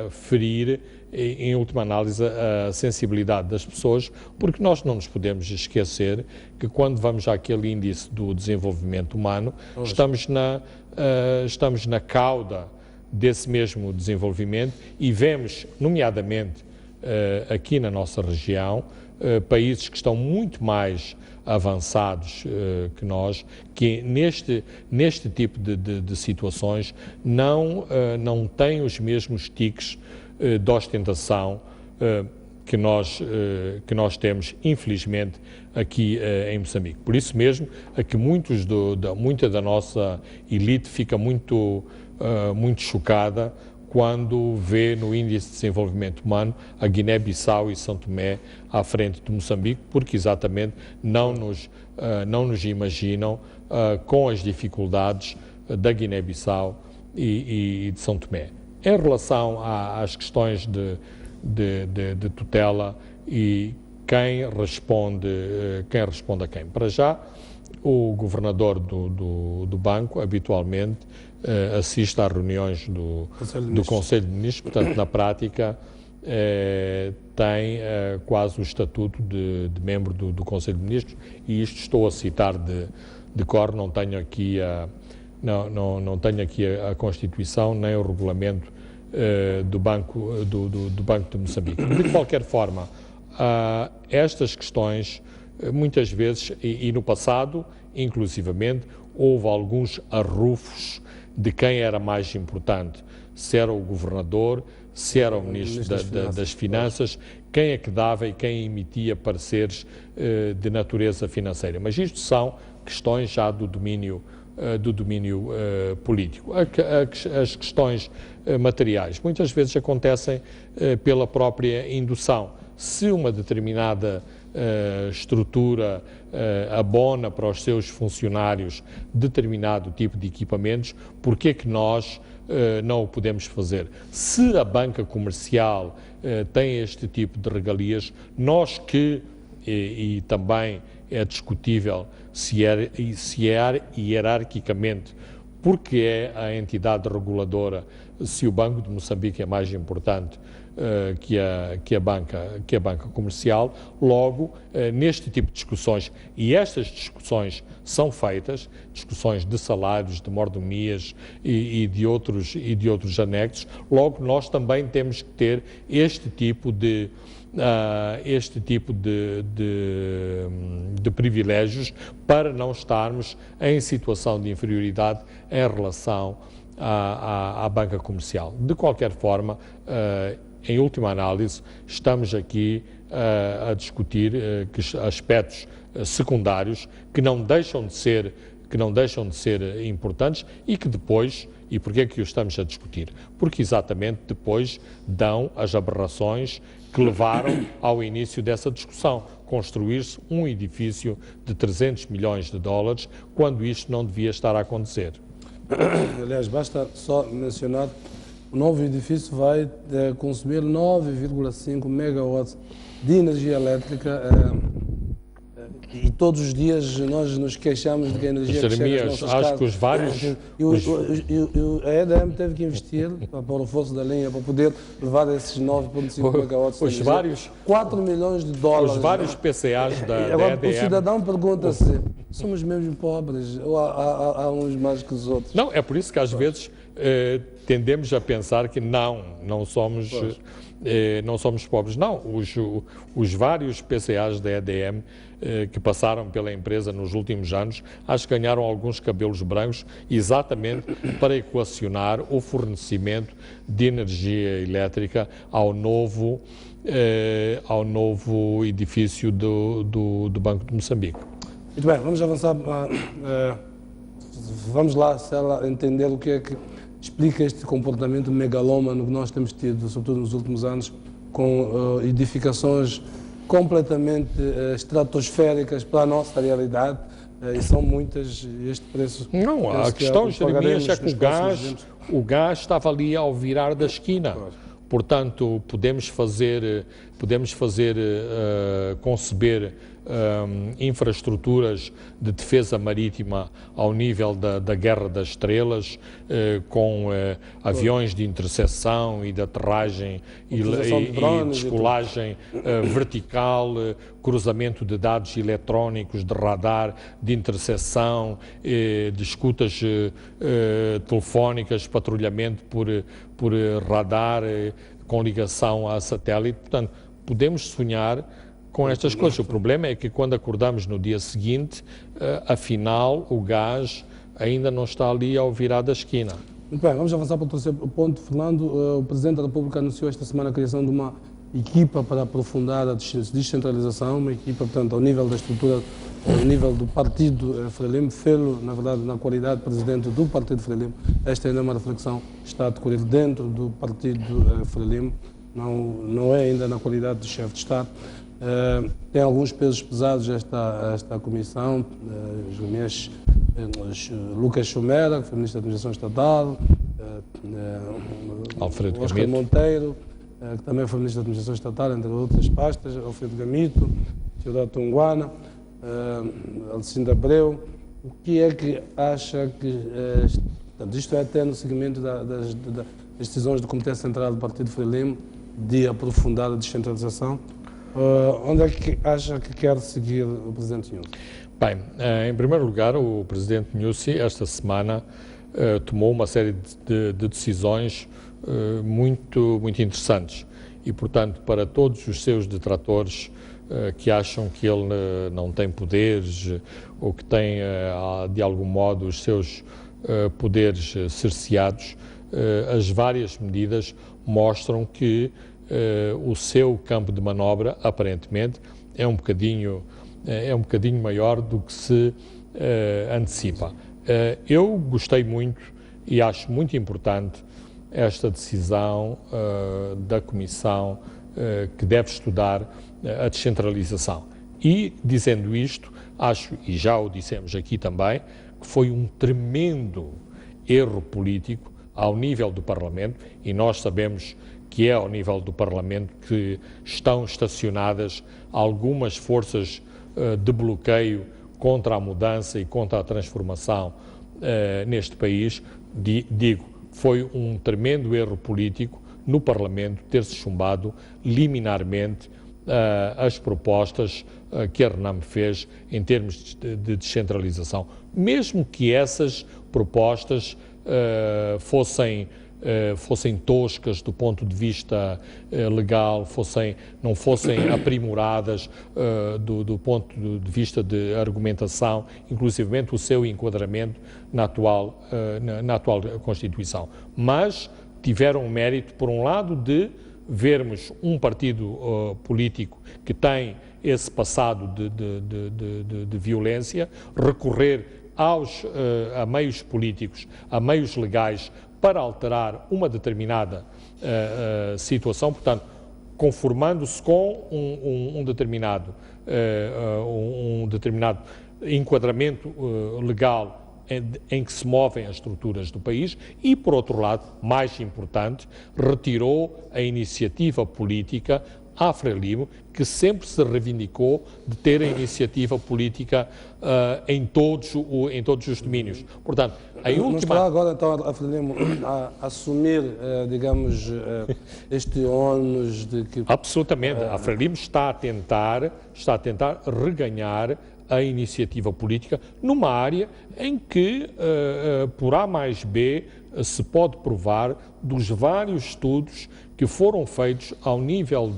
ferir, em última análise, a sensibilidade das pessoas, porque nós não nos podemos esquecer que quando vamos àquele índice do desenvolvimento humano, estamos na cauda desse mesmo desenvolvimento e vemos, nomeadamente aqui na nossa região, países que estão muito mais avançados que nós, que neste tipo de situações não têm os mesmos tiques de ostentação que nós temos, infelizmente, aqui em Moçambique. Por isso mesmo, é que muita da nossa elite fica muito chocada quando vê no Índice de Desenvolvimento Humano a Guiné-Bissau e São Tomé à frente de Moçambique, porque exatamente não nos imaginam com as dificuldades da Guiné-Bissau e de São Tomé. Em relação às questões de tutela e quem responde a quem. Para já, o governador do banco habitualmente assiste às reuniões do Conselho de Ministros, portanto, na prática, tem quase o estatuto de membro do Conselho de Ministros, e isto estou a citar de cor, não tenho aqui a Constituição nem o regulamento do Banco de Moçambique. De qualquer forma, estas questões, muitas vezes, e no passado, inclusivamente, houve alguns arrufos de quem era mais importante, se era o governador, se era o ministro das Finanças, quem é que dava e quem emitia pareceres de natureza financeira. Mas isto são questões já do domínio político. As questões materiais muitas vezes acontecem pela própria indução. Se uma determinada estrutura abona para os seus funcionários determinado tipo de equipamentos, por que é que nós não o podemos fazer? Se a banca comercial tem este tipo de regalias, nós e também é discutível se é hierarquicamente, porque é a entidade reguladora, se o Banco de Moçambique é mais importante que a banca comercial, logo, neste tipo de discussões, e estas discussões são feitas, discussões de salários, de mordomias e de outros anexos, logo nós também temos que ter este tipo de privilégios para não estarmos em situação de inferioridade em relação à banca comercial. De qualquer forma, em última análise, estamos aqui a discutir aspectos secundários que não deixam de ser importantes e que depois, e porquê é que o estamos a discutir? Porque exatamente depois dão as aberrações que levaram ao início dessa discussão, construir-se um edifício de 300 milhões de dólares, quando isto não devia estar a acontecer. Aliás, basta só mencionar, o novo edifício vai consumir 9,5 megawatts de energia elétrica E todos os dias nós nos queixamos de que a energia que chega às nossas casas... Acho que os vários... A EDM teve que investir para pôr o fosso da linha, para poder levar esses 9,5 megawatts de energia. 4 milhões de dólares. Os vários PCAs da EDM... O cidadão pergunta-se, somos mesmo pobres ou há uns mais que os outros? Não, é por isso que às vezes tendemos a pensar que não somos pobres. Não, os vários PCAs da EDM que passaram pela empresa nos últimos anos, acho que ganharam alguns cabelos brancos exatamente para equacionar o fornecimento de energia elétrica ao novo edifício do Banco de Moçambique. Muito bem, vamos avançar. Vamos lá, Cela, entender o que é que explica este comportamento megalómano que nós temos tido, sobretudo nos últimos anos, com edificações completamente estratosféricas para a nossa realidade, e são muitas, este preço... Não, a questão, Jeremias, é que o gás estava ali ao virar da esquina. Claro. Portanto, podemos conceber infraestruturas de defesa marítima ao nível da Guerra das Estrelas, com aviões de interseção e de aterragem e descolagem vertical, cruzamento de dados eletrónicos, de radar, de interseção, de escutas telefónicas, patrulhamento por radar, com ligação a satélite. Portanto, podemos sonhar com estas coisas. O problema é que quando acordamos no dia seguinte, afinal, o gás ainda não está ali ao virar da esquina. Muito bem, vamos avançar para o terceiro ponto. Fernando, o Presidente da República anunciou esta semana a criação de uma equipa para aprofundar a descentralização, uma equipa, portanto, ao nível da estrutura, ao nível do Partido Frelimo, fê-lo, na verdade, na qualidade de Presidente do Partido Frelimo. Esta ainda é uma reflexão que está a decorrer dentro do Partido Frelimo, não é ainda na qualidade de chefe de Estado. Tem alguns pesos pesados esta comissão, Lucas Chumera, que foi Ministro da Administração Estatal, Alfredo Oscar Monteiro, que também foi Ministro da Administração Estatal, entre outras pastas, Alfredo Gamito, Teodoro Tunguana, Alcinda Abreu. O que é que acha que... isto é até no seguimento das decisões do Comitê Central do Partido Frelimo de aprofundar a descentralização. Onde é que acha que quer seguir o Presidente Nyusi? Bem, em primeiro lugar, o Presidente Nyusi, esta semana, tomou uma série de decisões muito interessantes e, portanto, para todos os seus detratores que acham que ele não tem poderes ou que tem, de algum modo, os seus poderes cerceados, as várias medidas mostram que o seu campo de manobra, aparentemente, é um bocadinho maior do que se antecipa. Eu gostei muito e acho muito importante esta decisão da Comissão que deve estudar a descentralização. E, dizendo isto, acho, e já o dissemos aqui também, que foi um tremendo erro político ao nível do Parlamento, e nós sabemos que é ao nível do Parlamento que estão estacionadas algumas forças de bloqueio contra a mudança e contra a transformação neste país. Digo, foi um tremendo erro político no Parlamento ter-se chumbado liminarmente as propostas que a RENAM fez em termos de descentralização. Mesmo que essas propostas fossem toscas do ponto de vista legal, não fossem aprimoradas do ponto de vista de argumentação, inclusivamente o seu enquadramento na atual Constituição. Mas tiveram o mérito, por um lado, de vermos um partido político que tem esse passado de violência, recorrer a meios políticos, a meios legais, para alterar uma determinada situação, portanto, conformando-se com um determinado enquadramento legal em que se movem as estruturas do país e, por outro lado, mais importante, retirou a iniciativa política à Frelimo, que sempre se reivindicou de ter a iniciativa política em todos os domínios. Portanto, Não está agora então a Frelimo a assumir, digamos, este ônus de que... Absolutamente. A Frelimo está a tentar reganhar a iniciativa política numa área em que, por A mais B, se pode provar dos vários estudos que foram feitos ao nível,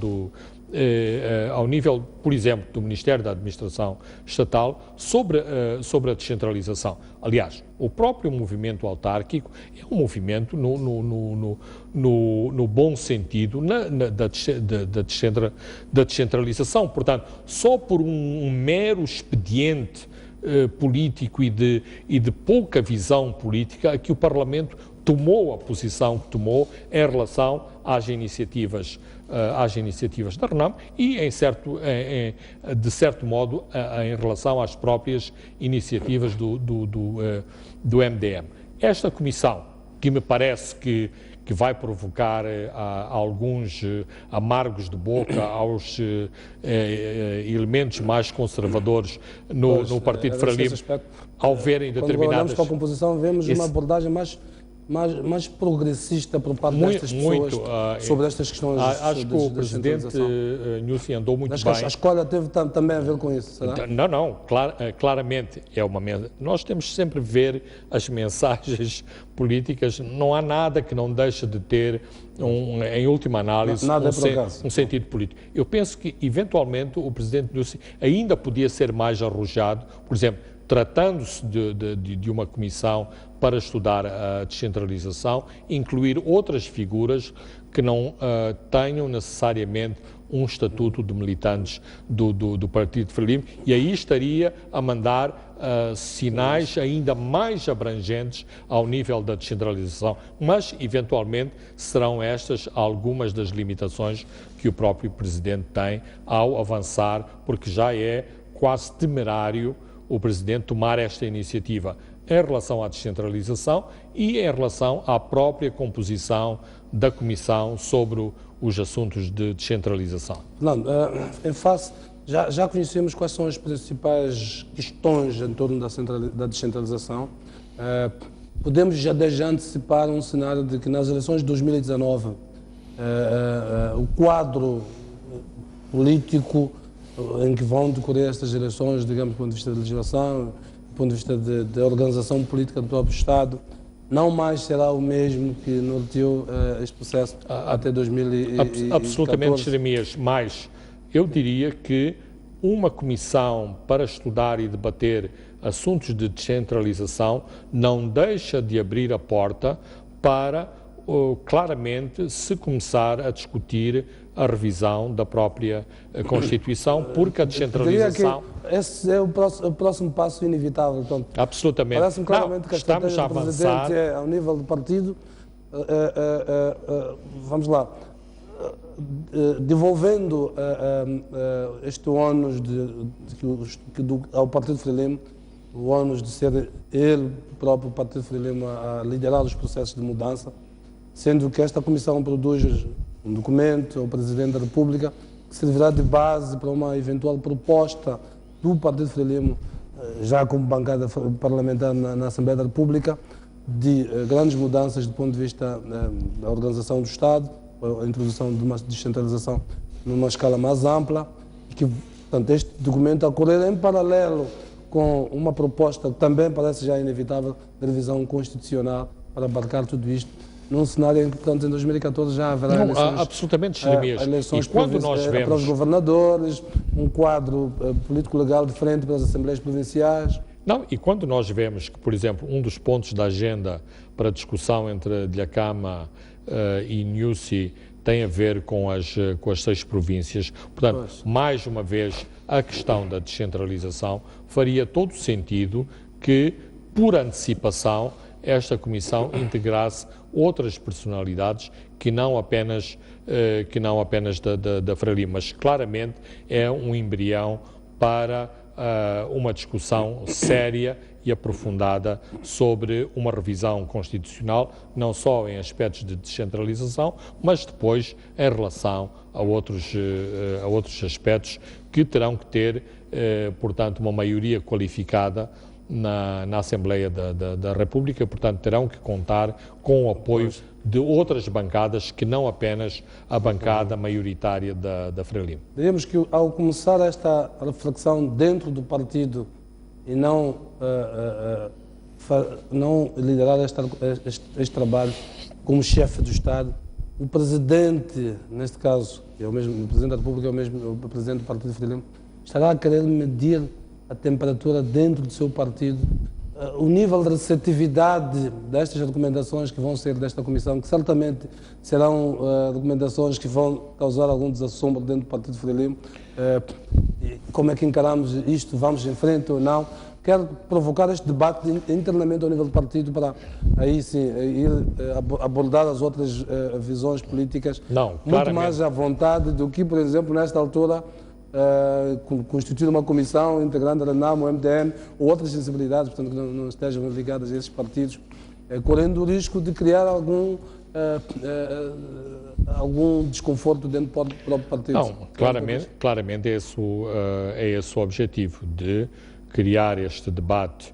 por exemplo, do Ministério da Administração Estatal sobre a descentralização. Aliás, o próprio movimento autárquico é um movimento no bom sentido da descentralização. Portanto, só por um mero expediente político e de pouca visão política, que o Parlamento tomou a posição que tomou em relação às iniciativas da RENAM e, de certo modo, em relação às próprias iniciativas do MDM. Esta comissão, que me parece que vai provocar alguns amargos de boca aos elementos mais conservadores no Partido Frelimo, ao verem determinadas... Quando olhamos para a composição, vemos uma abordagem mais progressista por parte destas pessoas sobre estas questões. Acho que o Presidente Nyusi andou muito bem. A escolha teve também a ver com isso, será? Não, claramente é uma... Nós temos sempre de ver as mensagens políticas, não há nada que não deixe de ter, em última análise, um sentido político. Eu penso que, eventualmente, o Presidente Nyusi ainda podia ser mais arrojado, por exemplo, tratando-se de uma comissão para estudar a descentralização, incluir outras figuras que não tenham necessariamente um estatuto de militantes do Partido Frelimo, e aí estaria a mandar sinais ainda mais abrangentes ao nível da descentralização, mas eventualmente serão estas algumas das limitações que o próprio Presidente tem ao avançar, porque já é quase temerário o Presidente tomar esta iniciativa em relação à descentralização e em relação à própria composição da Comissão sobre os assuntos de descentralização. Não, em face, já conhecemos quais são as principais questões em torno da descentralização. Podemos já antecipar um cenário de que nas eleições de 2019 o quadro político em que vão decorrer estas eleições, digamos, do ponto de vista da legislação, do ponto de vista da organização política do próprio Estado, não mais será o mesmo que norteou este processo até 2014. Absolutamente, Jeremias, mas eu diria que uma comissão para estudar e debater assuntos de descentralização não deixa de abrir a porta para, claramente, se começar a discutir a revisão da própria Constituição, porque a descentralização... Esse é o próximo passo inevitável. Portanto, absolutamente. Parece-me claramente que a estratégia do Presidente é, ao nível do partido, vamos lá, devolvendo este ônus ao Partido Frelimo, o ônus de ser ele, o próprio Partido Frelimo, a liderar os processos de mudança, sendo que esta comissão produz um documento ao Presidente da República que servirá de base para uma eventual proposta do Partido Frelimo, já como bancada parlamentar na Assembleia da República, de grandes mudanças do ponto de vista da organização do Estado, a introdução de uma descentralização numa escala mais ampla, e que, portanto, este documento a correr em paralelo com uma proposta que também parece já inevitável de revisão constitucional para abarcar tudo isto, num cenário em que, portanto, em 2014 já haverá eleições para os governadores, um quadro político-legal diferente para as assembleias provinciais. Não, e quando nós vemos que, por exemplo, um dos pontos da agenda para discussão entre Dhlakama e Nyusi tem a ver com as 6 províncias, portanto, mais uma vez, a questão da descentralização faria todo sentido que, por antecipação, esta comissão integrasse outras personalidades que não apenas da Frelimo, mas claramente é um embrião para uma discussão séria e aprofundada sobre uma revisão constitucional, não só em aspectos de descentralização, mas depois em relação a outros aspectos que terão que ter, portanto, uma maioria qualificada na Assembleia da República, portanto, terão que contar com o apoio de outras bancadas que não apenas a bancada maioritária da Frelimo. Diríamos que ao começar esta reflexão dentro do partido e não liderar este trabalho como chefe do Estado, o presidente, neste caso, o presidente da República é o mesmo o presidente do partido Frelimo, estará a querer medir a temperatura dentro do seu partido, o nível de receptividade destas recomendações que vão ser desta comissão, que certamente serão recomendações que vão causar algum desassombro dentro do partido Frelimo. Como é que encaramos isto? Vamos em frente ou não? Quero provocar este debate internamente ao nível do partido para aí sim ir abordar as outras visões políticas muito mais à vontade do que, por exemplo, nesta altura, constituir uma comissão integrando a RENAM, o MDM ou outras sensibilidades, portanto, que não estejam ligadas a esses partidos, correndo o risco de criar algum desconforto dentro do próprio partido. Não, claramente é esse o objetivo, de criar este debate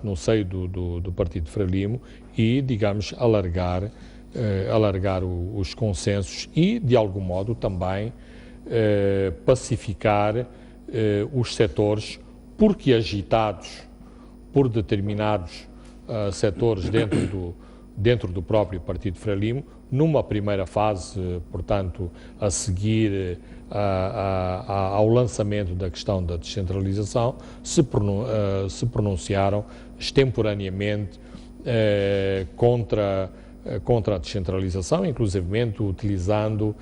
no seio do Partido Frelimo e, digamos, alargar os consensos e, de algum modo, também pacificar os setores, porque agitados por determinados setores dentro do próprio Partido Frelimo, numa primeira fase, portanto, a seguir ao lançamento da questão da descentralização, se pronunciaram extemporaneamente contra a descentralização, inclusivamente utilizando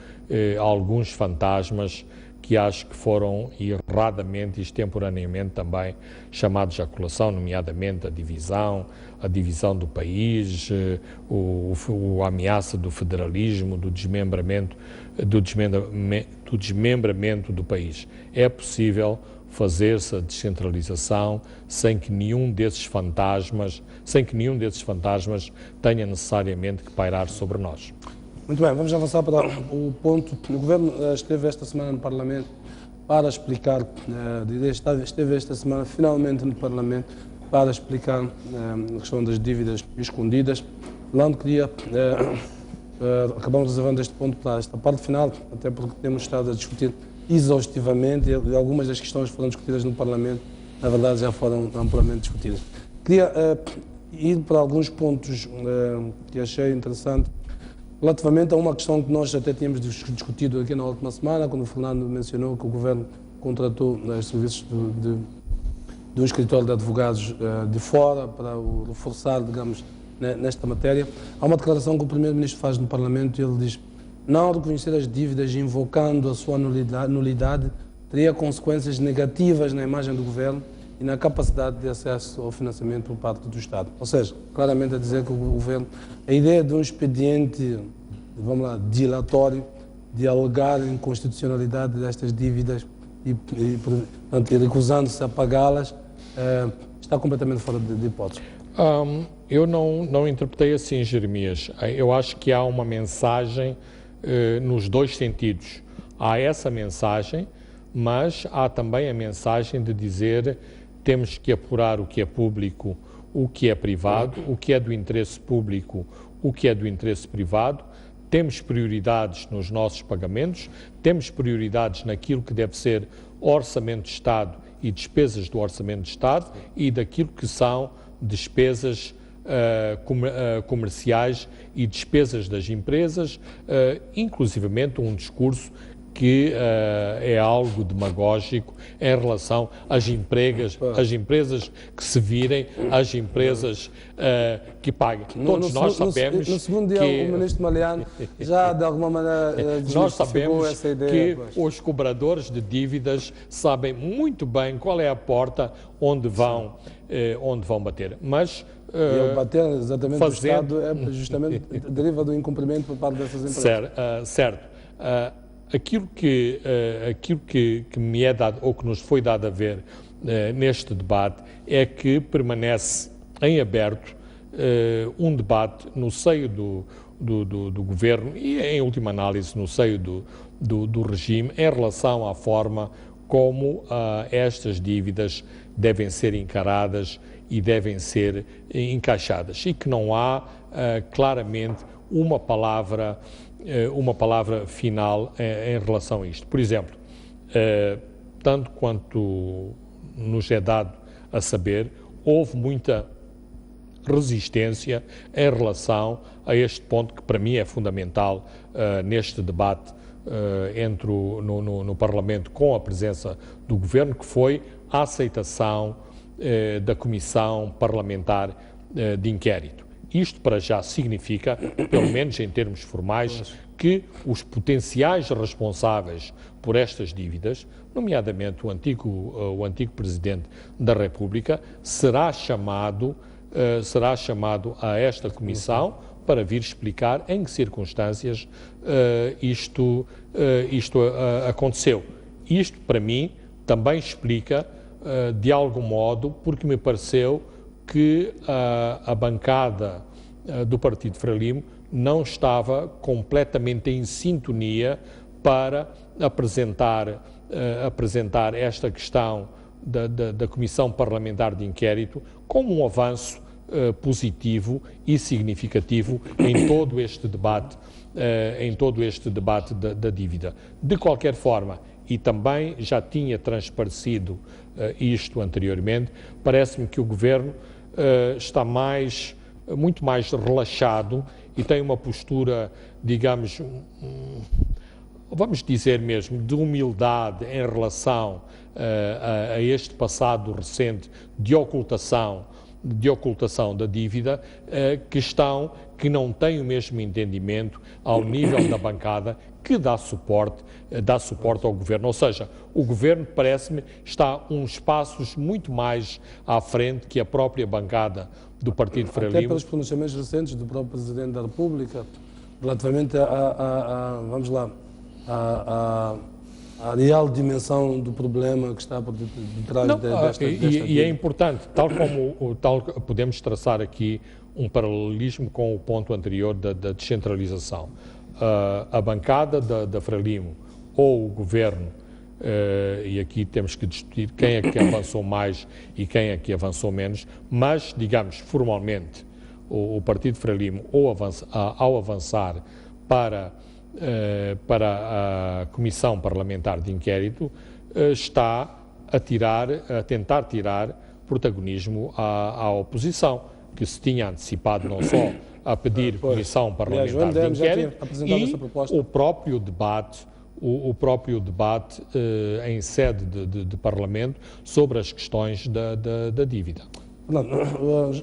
alguns fantasmas que acho que foram erradamente e extemporaneamente também chamados à colação, nomeadamente a divisão do país, a ameaça do federalismo, do desmembramento do país. É possível fazer-se a descentralização sem que nenhum desses fantasmas tenha necessariamente que pairar sobre nós. Muito bem, vamos avançar para o ponto. O Governo esteve esta semana no Parlamento para explicar, esteve esta semana finalmente no Parlamento para explicar a questão das dívidas escondidas. Lá onde queria, acabamos reservando este ponto para esta parte final, até porque temos estado a discutir exaustivamente e algumas das questões que foram discutidas no Parlamento, na verdade, já foram amplamente discutidas. Queria ir para alguns pontos que achei interessante, relativamente a uma questão que nós até tínhamos discutido aqui na última semana, quando o Fernando mencionou que o Governo contratou os serviços de um escritório de advogados de fora para o reforçar, digamos, nesta matéria. Há uma declaração que o Primeiro-Ministro faz no Parlamento e ele diz: não reconhecer as dívidas invocando a sua nulidade teria consequências negativas na imagem do Governo e na capacidade de acesso ao financiamento por parte do Estado. Ou seja, claramente a dizer que o Governo, a ideia de um expediente, vamos lá, dilatório, de alegar a inconstitucionalidade destas dívidas e recusando-se a pagá-las, está completamente fora de hipótese. Eu não interpretei assim, Jeremias. Eu acho que há uma mensagem nos dois sentidos. Há essa mensagem, mas há também a mensagem de dizer temos que apurar o que é público, o que é privado, o que é do interesse público, o que é do interesse privado. Temos prioridades nos nossos pagamentos, temos prioridades naquilo que deve ser orçamento de Estado e despesas do orçamento de Estado e daquilo que são despesas comerciais e despesas das empresas, inclusivamente um discurso que é algo demagógico em relação às empresas que se virem, às empresas que paguem. Todos nós sabemos no segundo dia, o Ministro Maliano já de alguma maneira nós sabemos essa ideia, que os cobradores de dívidas sabem muito bem qual é a porta onde vão bater. Mas e bater exatamente do Estado é justamente deriva do incumprimento por parte dessas empresas. Certo. aquilo que me é dado, ou que nos foi dado a ver neste debate, é que permanece em aberto um debate no seio do Governo e, em última análise, no seio do regime, em relação à forma como estas dívidas devem ser encaradas e devem ser encaixadas, e que não há claramente uma palavra final em relação a isto. Por exemplo, tanto quanto nos é dado a saber, houve muita resistência em relação a este ponto que para mim é fundamental neste debate no Parlamento, com a presença do Governo, que foi a aceitação da Comissão Parlamentar de Inquérito. Isto para já significa, pelo menos em termos formais, que os potenciais responsáveis por estas dívidas, nomeadamente o antigo Presidente da República, será chamado a esta Comissão para vir explicar em que circunstâncias isto aconteceu. Isto, para mim, também explica, de algum modo, porque me pareceu que a bancada do Partido Frelimo não estava completamente em sintonia para apresentar esta questão da Comissão Parlamentar de Inquérito como um avanço positivo e significativo em todo este debate, da dívida. De qualquer forma, e também já tinha transparecido isto anteriormente, parece-me que o Governo está muito mais relaxado e tem uma postura, digamos, vamos dizer mesmo, de humildade em relação a este passado recente de ocultação da dívida, que não têm o mesmo entendimento ao nível da bancada que dá suporte ao Governo. Ou seja, o Governo, parece-me, está uns passos muito mais à frente que a própria bancada do Partido Frelimo. Até pelos pronunciamentos recentes do próprio Presidente da República, relativamente à real dimensão do problema que está por detrás desta e é importante, tal podemos traçar aqui um paralelismo com o ponto anterior da descentralização. A bancada da Frelimo ou o Governo, e aqui temos que discutir quem é que avançou mais e quem é que avançou menos, mas, digamos, formalmente, o Partido Frelimo, ao avançar para a Comissão Parlamentar de Inquérito, está a tentar tirar protagonismo à oposição, que se tinha antecipado não só a pedir Comissão Parlamentar de Inquérito e o próprio debate em sede de Parlamento sobre as questões da dívida.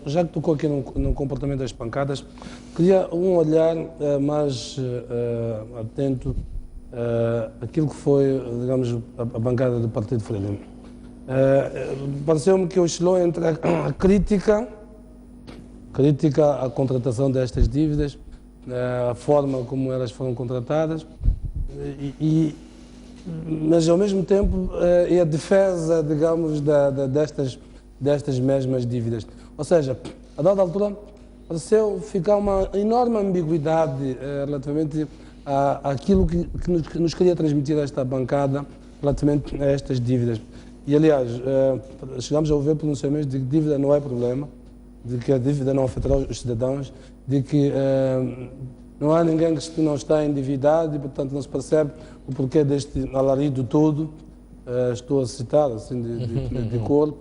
Já que tocou aqui no comportamento das bancadas, queria um olhar mais atento àquilo que foi, digamos, a bancada do Partido Frelimo. Pareceu-me que oscilou entre a crítica à contratação destas dívidas, a forma como elas foram contratadas, mas ao mesmo tempo a defesa, digamos, destas mesmas dívidas. Ou seja, a dada altura pareceu ficar uma enorme ambiguidade relativamente àquilo que nos queria transmitir esta bancada relativamente a estas dívidas. E, aliás, chegamos a ouvir pronunciamentos de que dívida não é problema, de que a dívida não afetará os cidadãos, de que não há ninguém que não está endividado e, portanto, não se percebe o porquê deste alarido todo. Estou a citar, assim, de cor.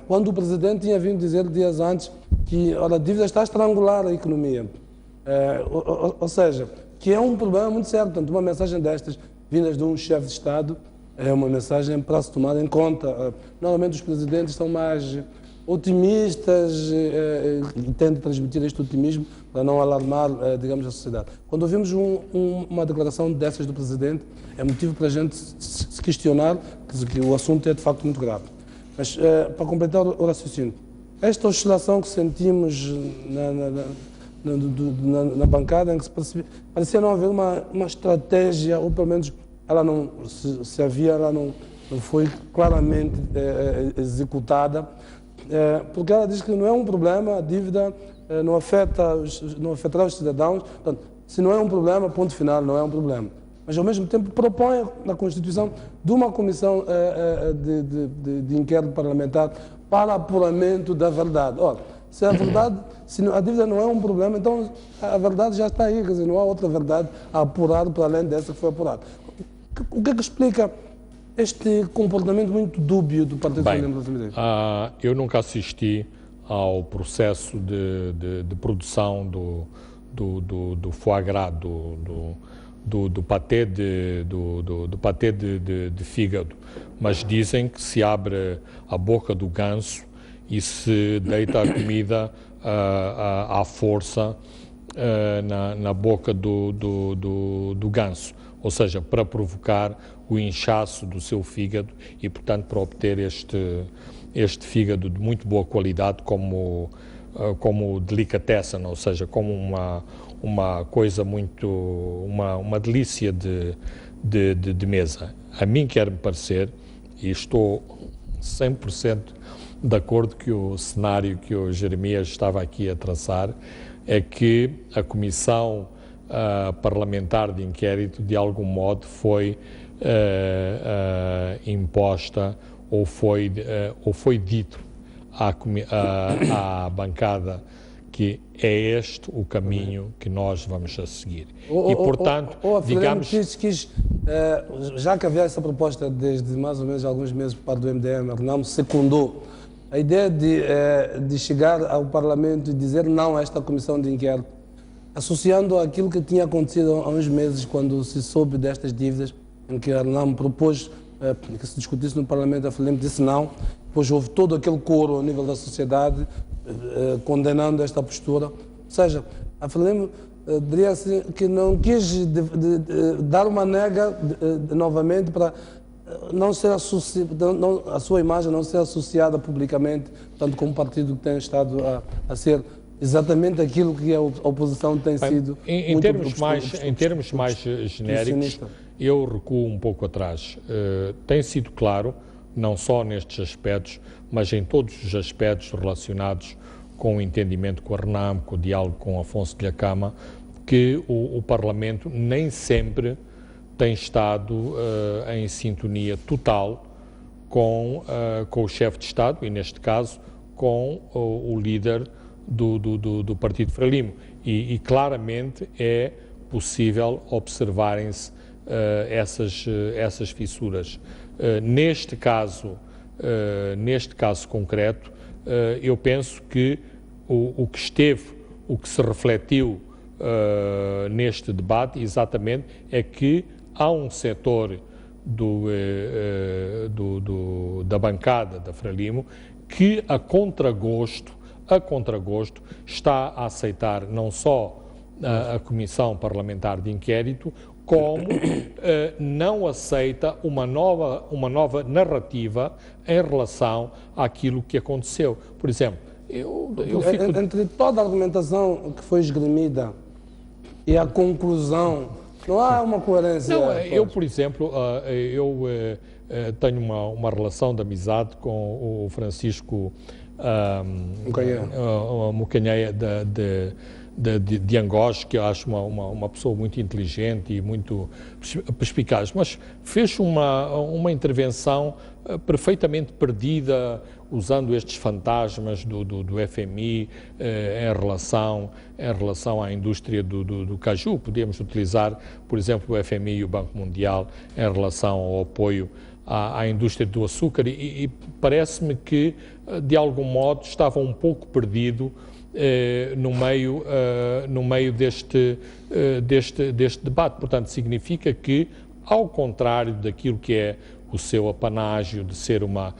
Quando o Presidente tinha vindo dizer dias antes que a dívida está a estrangular a economia. Ou seja, que é um problema muito sério. Portanto, uma mensagem destas, vindas de um chefe de Estado, é uma mensagem para se tomar em conta. Normalmente os presidentes são mais otimistas e tentam transmitir este otimismo para não alarmar, digamos, a sociedade. Quando ouvimos uma declaração dessas do Presidente, é motivo para a gente se questionar que o assunto é de facto muito grave. Mas, para completar o raciocínio, esta oscilação que sentimos na bancada em que parecia não haver uma estratégia, ou pelo menos ela não, se havia, ela não foi claramente executada, porque ela diz que não é um problema, a dívida não afetará os cidadãos, portanto, se não é um problema, ponto final, não é um problema. Mas, ao mesmo tempo, propõe na Constituição de uma comissão de inquérito parlamentar para apuramento da verdade. Ora, se a verdade, se a dívida não é um problema, então a verdade já está aí, quer dizer, não há outra verdade a apurar para além dessa que foi apurada. O que é que explica este comportamento muito dúbio do Partido Socialista Brasileiro? Eu nunca assisti ao processo de produção do foie gras, do patê de fígado, mas dizem que se abre a boca do ganso e se deita a comida à força na boca do ganso, ou seja, para provocar o inchaço do seu fígado e, portanto, para obter este fígado de muito boa qualidade como delicatessen, ou seja, como uma coisa muito, uma delícia de mesa. A mim quer-me parecer, e estou 100% de acordo que o cenário que o Jeremias estava aqui a traçar, é que a Comissão Parlamentar de Inquérito, de algum modo, foi imposta ou foi dito à bancada que é este o caminho que nós vamos a seguir. E, portanto, digamos... já que havia essa proposta desde mais ou menos alguns meses por parte do MDM, a Renamo secundou a ideia de chegar ao Parlamento e dizer não a esta comissão de inquérito, associando aquilo que tinha acontecido há uns meses, quando se soube destas dívidas, em que a Renamo propôs que se discutisse no Parlamento, a FLEM disse não, depois houve todo aquele coro ao nível da sociedade condenando esta postura. Ou seja, a FLEM diria assim, que não quis dar uma nega novamente para não ser a sua imagem não ser associada publicamente, tanto como partido que tem estado a ser exatamente aquilo que a oposição tem sido. Em termos mais genéricos, eu recuo um pouco atrás. Tem sido claro, não só nestes aspectos, mas em todos os aspectos relacionados com o entendimento com a Renamo, com o diálogo com Afonso de Acama, que o Parlamento nem sempre tem estado em sintonia total com o chefe de Estado e, neste caso, com o líder do Partido Frelimo. E claramente é possível observarem-se essas fissuras. Neste caso concreto, eu penso que o que se refletiu neste debate, exatamente, é que há um setor da bancada da Frelimo que, a contragosto, está a aceitar não só a Comissão Parlamentar de Inquérito, como não aceita uma nova narrativa em relação àquilo que aconteceu. Por exemplo, eu fico... Entre toda a argumentação que foi esgrimida e a conclusão, não há uma coerência? Não, eu, por exemplo, tenho uma relação de amizade com o Francisco Mucanheia de Angós, que eu acho uma pessoa muito inteligente e muito perspicaz, mas fez uma intervenção perfeitamente perdida, usando estes fantasmas do FMI em relação à indústria do caju. Podíamos utilizar, por exemplo, o FMI e o Banco Mundial em relação ao apoio à indústria do açúcar e parece-me que, de algum modo, estava um pouco perdido no meio deste debate. Portanto, significa que, ao contrário daquilo que é o seu apanágio de ser uma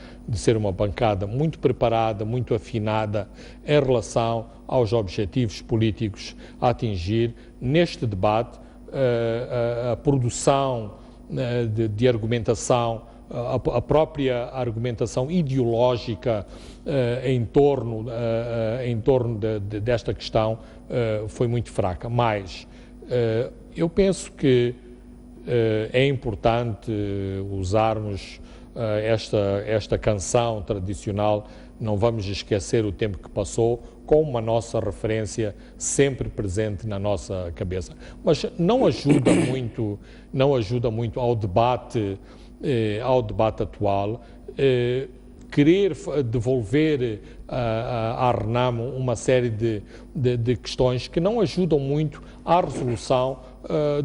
bancada muito preparada, muito afinada em relação aos objetivos políticos a atingir, neste debate a produção de argumentação a própria argumentação ideológica em torno desta questão foi muito fraca. Mas eu penso que é importante usarmos esta canção tradicional, Não Vamos Esquecer o Tempo que Passou, como uma nossa referência sempre presente na nossa cabeça. Mas não ajuda muito ao debate atual, querer devolver à Renamo uma série de questões que não ajudam muito à resolução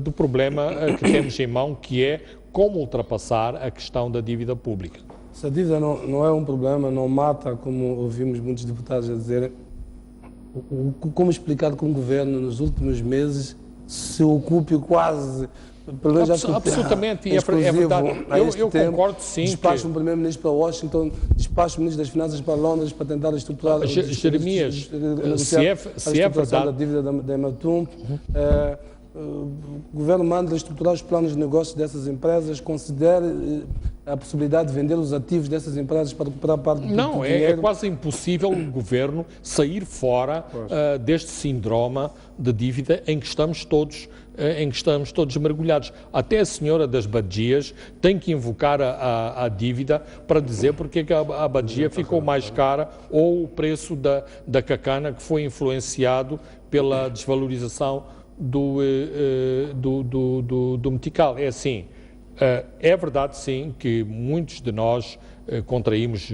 do problema que temos em mão, que é como ultrapassar a questão da dívida pública. Se a dívida não é um problema, não mata, como ouvimos muitos deputados a dizer, como explicar que um governo nos últimos meses se ocupe quase... Absolutamente, é verdade. Eu concordo sim. Despacha um primeiro-ministro para Washington, despacha o ministro das Finanças para Londres para tentar estruturar Jeremias, se é verdade da dívida da Ematum. O governo manda estruturar os planos de negócio dessas empresas, considere a possibilidade de vender os ativos dessas empresas para recuperar parte do dinheiro. Não, é quase impossível o governo sair fora deste síndrome de dívida em que estamos todos mergulhados. Até a senhora das Badias tem que invocar a dívida para dizer porque que a Badia ficou mais cara, ou o preço da cacana que foi influenciado pela desvalorização do metical. É assim, é verdade sim que muitos de nós contraímos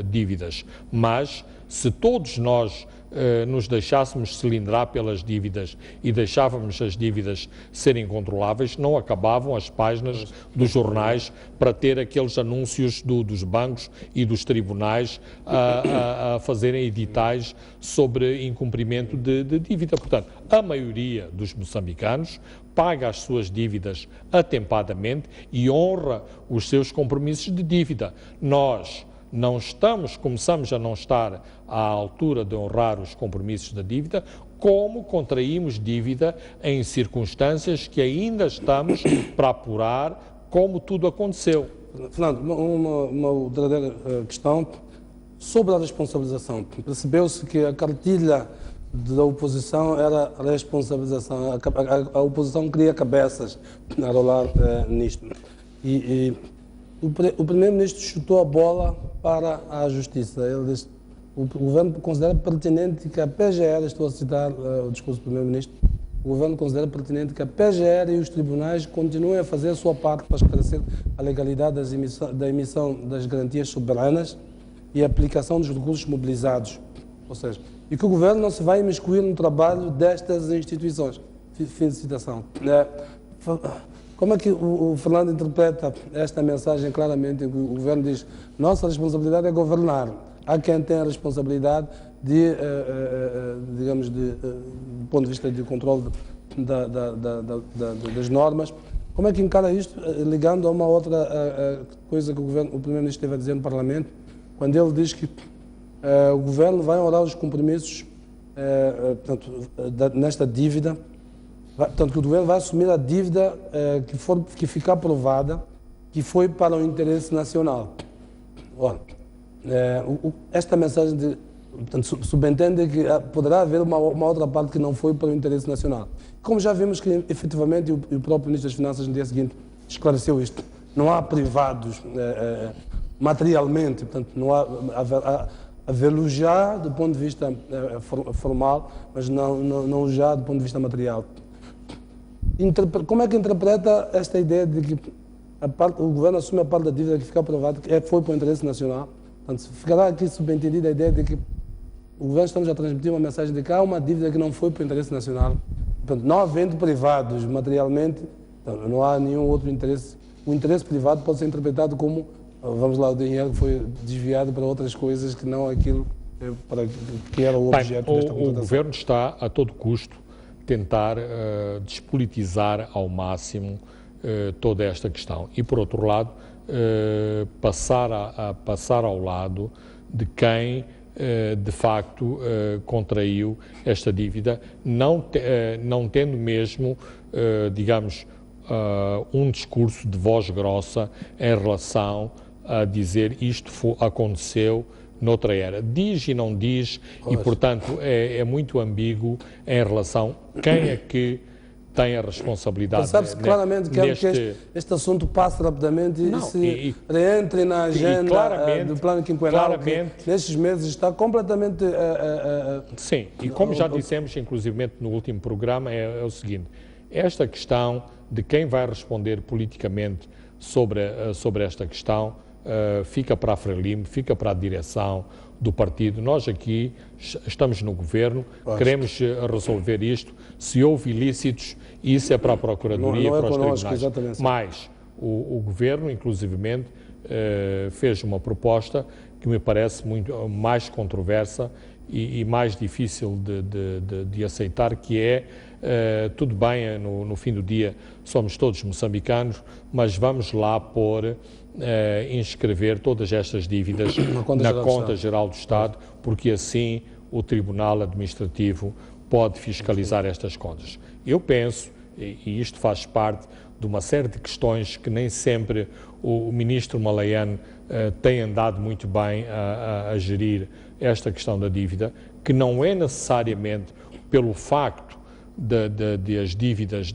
dívidas, mas se todos nós nos deixássemos cilindrar pelas dívidas e deixávamos as dívidas serem controláveis, não acabavam as páginas dos jornais para ter aqueles anúncios dos bancos e dos tribunais a fazerem editais sobre incumprimento de dívida. Portanto, a maioria dos moçambicanos paga as suas dívidas atempadamente e honra os seus compromissos de dívida. Nós começamos a não estar à altura de honrar os compromissos da dívida, como contraímos dívida em circunstâncias que ainda estamos para apurar como tudo aconteceu. Fernando, uma verdadeira questão sobre a responsabilização. Percebeu-se que a cartilha da oposição era a responsabilização. A oposição queria cabeças a rolar nisto. O primeiro-ministro chutou a bola para a justiça. Ele disse, o governo considera pertinente que a PGR, estou a citar o discurso do primeiro-ministro, o governo considera pertinente que a PGR e os tribunais continuem a fazer a sua parte para esclarecer a legalidade da emissão das garantias soberanas e a aplicação dos recursos mobilizados. Ou seja, e que o governo não se vai imiscuir no trabalho destas instituições. Fim de citação. Como é que o Fernando interpreta esta mensagem claramente, em que o governo diz nossa responsabilidade é governar, há quem tenha a responsabilidade de, digamos, do ponto de vista de controle das normas. Como é que encara isto, ligando a uma outra coisa que o primeiro-ministro esteve a dizer no Parlamento, quando ele diz que o governo vai honrar os compromissos portanto, nesta dívida, portanto, que o governo vai assumir a dívida que ficar aprovada, que foi para o interesse nacional. Ora, esta mensagem portanto, subentende que poderá haver uma outra parte que não foi para o interesse nacional. Como já vimos que, efetivamente, o próprio Ministro das Finanças, no dia seguinte, esclareceu isto. Não há privados materialmente, portanto, não há havê-lo já do ponto de vista formal, mas não já do ponto de vista material. Como é que interpreta esta ideia de que o governo assume a parte da dívida que fica aprovada, que foi para o interesse nacional? Portanto, ficará aqui subentendida a ideia de que o governo está-nos a transmitir uma mensagem de que há uma dívida que não foi para o interesse nacional. Portanto, não havendo privados materialmente, então, não há nenhum outro interesse. O interesse privado pode ser interpretado como, vamos lá, o dinheiro que foi desviado para outras coisas que não aquilo para que era o objeto desta contratação. O governo está, a todo custo, tentar despolitizar ao máximo toda esta questão e, por outro lado, passar ao lado de quem, de facto, contraiu esta dívida, não tendo mesmo, digamos, um discurso de voz grossa em relação a dizer isto aconteceu noutra era. Diz e não diz, e portanto é muito ambíguo em relação a quem é que tem a responsabilidade. Sabe-se claramente que este assunto passe rapidamente e se reentre na agenda do plano quinquenal, que nestes meses está completamente... Sim, e como já dissemos, inclusive no último programa, é o seguinte, esta questão de quem vai responder politicamente sobre esta questão fica para a Frelimo, fica para a direção do partido. Nós aqui estamos no governo, queremos resolver isto. Se houve ilícitos, isso é para a Procuradoria, para os tribunais. Mas o governo, inclusivamente, fez uma proposta que me parece muito mais controversa e mais difícil de aceitar, que é, tudo bem, no fim do dia somos todos moçambicanos, mas vamos lá pôr, inscrever todas estas dívidas na Conta Geral do Estado, porque assim o Tribunal Administrativo pode fiscalizar estas contas. Eu penso, e isto faz parte de uma série de questões que nem sempre o ministro Malayan tem andado muito bem a gerir esta questão da dívida, que não é necessariamente pelo facto de as dívidas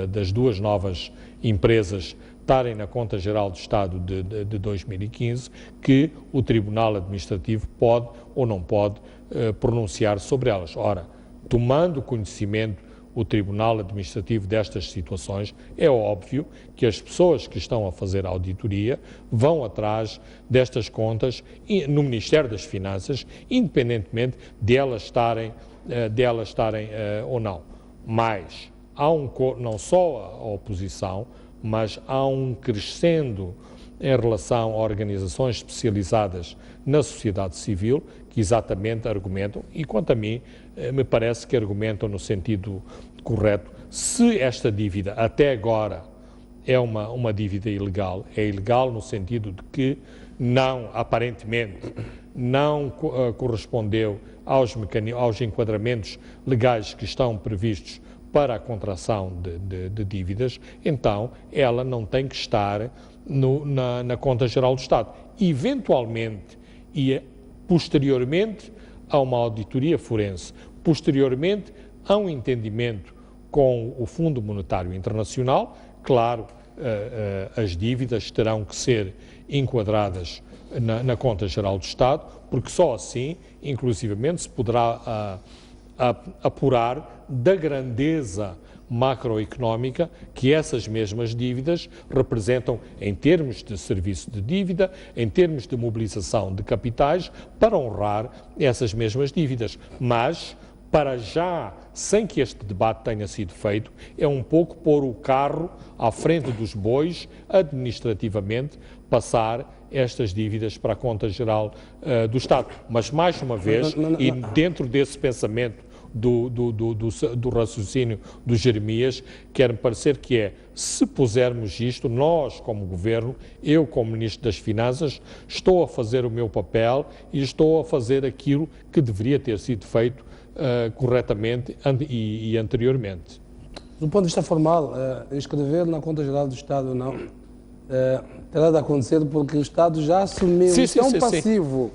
das duas novas empresas estarem na Conta Geral do Estado de 2015, que o Tribunal Administrativo pode ou não pode pronunciar sobre elas. Ora, tomando conhecimento o Tribunal Administrativo destas situações, é óbvio que as pessoas que estão a fazer a auditoria vão atrás destas contas no Ministério das Finanças, independentemente de elas estarem ou não. Mas há não só a oposição, mas há um crescendo em relação a organizações especializadas na sociedade civil que exatamente argumentam, e quanto a mim, me parece que argumentam no sentido correto. Se esta dívida até agora é uma dívida ilegal, é ilegal no sentido de que não, aparentemente, não correspondeu aos enquadramentos legais que estão previstos para a contração de dívidas, então ela não tem que estar na Conta Geral do Estado. Eventualmente, e posteriormente a uma auditoria forense, posteriormente a um entendimento com o Fundo Monetário Internacional, claro, as dívidas terão que ser enquadradas na Conta Geral do Estado, porque só assim, inclusivamente, se poderá apurar da grandeza macroeconómica que essas mesmas dívidas representam em termos de serviço de dívida, em termos de mobilização de capitais, para honrar essas mesmas dívidas. Mas, para já, sem que este debate tenha sido feito, é um pouco pôr o carro à frente dos bois, administrativamente, passar estas dívidas para a Conta Geral do Estado. Mas, mais uma vez, e dentro desse pensamento do raciocínio do Jeremias, quer-me parecer que é, se pusermos isto, nós como Governo, eu como Ministro das Finanças, estou a fazer o meu papel e estou a fazer aquilo que deveria ter sido feito corretamente e anteriormente. Do ponto de vista formal, inscrever na Conta Geral do Estado ou não, terá de acontecer porque o Estado já assumiu, isso é um passivo.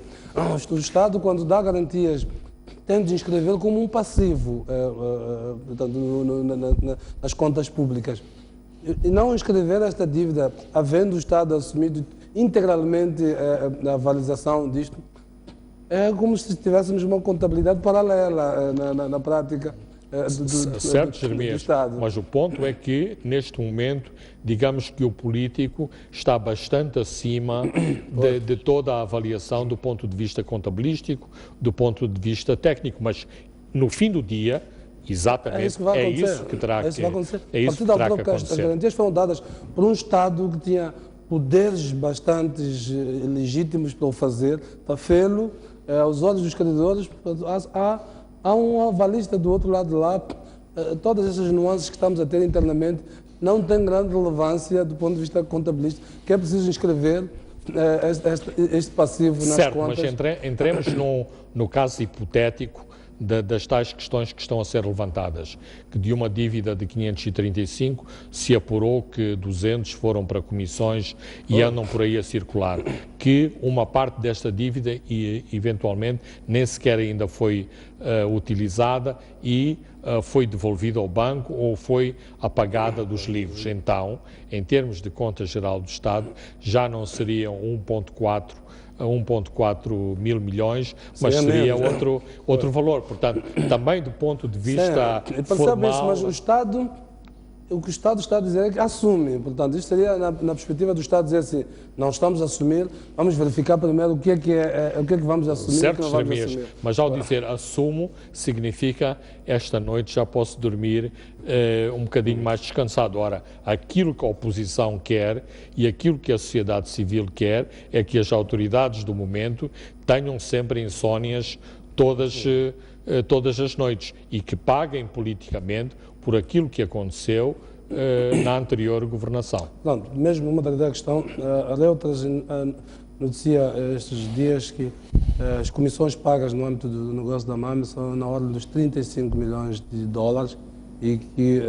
O Estado, quando dá garantias, tem de inscrever como um passivo portanto, nas contas públicas. E não inscrever esta dívida, havendo o Estado assumido integralmente a avaliação disto, é como se tivéssemos uma contabilidade paralela na prática do Estado. Mas o ponto é que, neste momento, digamos que o político está bastante acima de toda a avaliação do ponto de vista contabilístico, do ponto de vista técnico, mas no fim do dia, exatamente, é isso que terá que acontecer. As garantias foram dadas por um Estado que tinha poderes bastante legítimos para o fazer, para fê-lo, aos olhos dos credores. Há um avalista do outro lado de lá. Todas essas nuances que estamos a ter internamente não têm grande relevância do ponto de vista contabilístico, que é preciso inscrever este passivo nas contas. Certo, mas entremos no caso hipotético das tais questões que estão a ser levantadas, que de uma dívida de 535 se apurou que 200 foram para comissões e andam por aí a circular, que uma parte desta dívida eventualmente nem sequer ainda foi utilizada e foi devolvida ao banco ou foi apagada dos livros. Então, em termos de conta geral do Estado, já não seriam 1,4 mil milhões, mas seria outro valor. Portanto, também do ponto de vista formal... Isso, mas o que o Estado está a dizer é que assume. Portanto, isto seria na perspectiva do Estado dizer assim, não estamos a assumir, vamos verificar primeiro o que é que vamos assumir e o que não vamos assumir. Mas ao dizer assumo, significa esta noite já posso dormir um bocadinho mais descansado. Ora, aquilo que a oposição quer e aquilo que a sociedade civil quer é que as autoridades do momento tenham sempre insónias todas as noites e que paguem politicamente por aquilo que aconteceu na anterior governação. Pronto, mesmo uma da questão, a Reuters noticia estes dias que as comissões pagas no âmbito do negócio da MAME são na ordem dos 35 milhões de dólares e que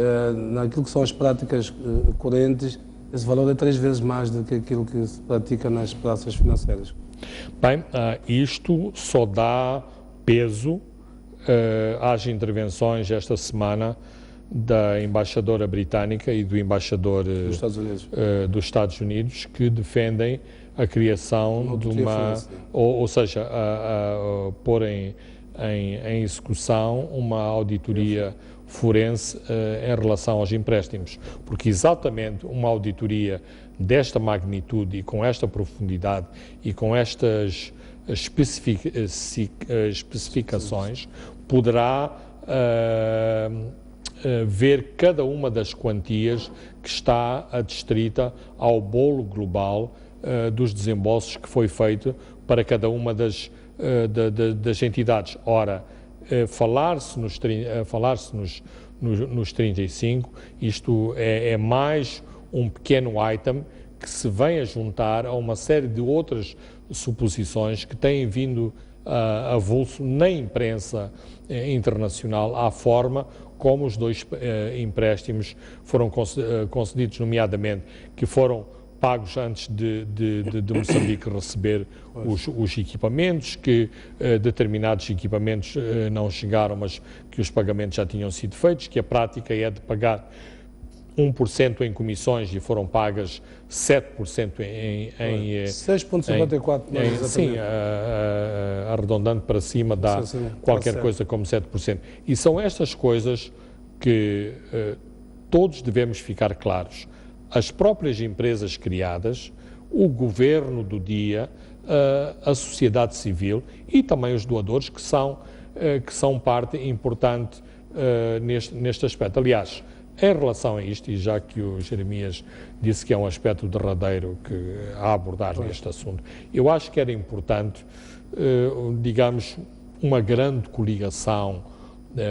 naquilo que são as práticas correntes, esse valor é 3 vezes mais do que aquilo que se pratica nas praças financeiras. Bem, isto só dá peso às intervenções esta semana da embaixadora britânica e do embaixador dos Estados Unidos que defendem a criação de uma, ou seja, a pôr em execução uma auditoria forense em relação aos empréstimos, porque exatamente uma auditoria desta magnitude e com esta profundidade e com estas especificações poderá ver cada uma das quantias que está adstrita ao bolo global dos desembolsos que foi feito para cada uma das entidades. Ora, falar-se nos 35, isto é mais um pequeno item que se vem a juntar a uma série de outras suposições que têm vindo a avulso na imprensa internacional à forma como os dois empréstimos foram concedidos, nomeadamente que foram pagos antes de Moçambique receber os equipamentos, que determinados equipamentos não chegaram, mas que os pagamentos já tinham sido feitos, que a prática é de pagar 1% em comissões e foram pagas 7% em 6,54 milhões. Sim, arredondando para cima dá qualquer coisa como 7%. E são estas coisas que todos devemos ficar claros. As próprias empresas criadas, o governo do dia, a sociedade civil e também os doadores que são parte importante neste aspecto. Aliás, em relação a isto, e já que o Jeremias disse que é um aspecto derradeiro a abordar neste assunto, eu acho que era importante, digamos, uma grande coligação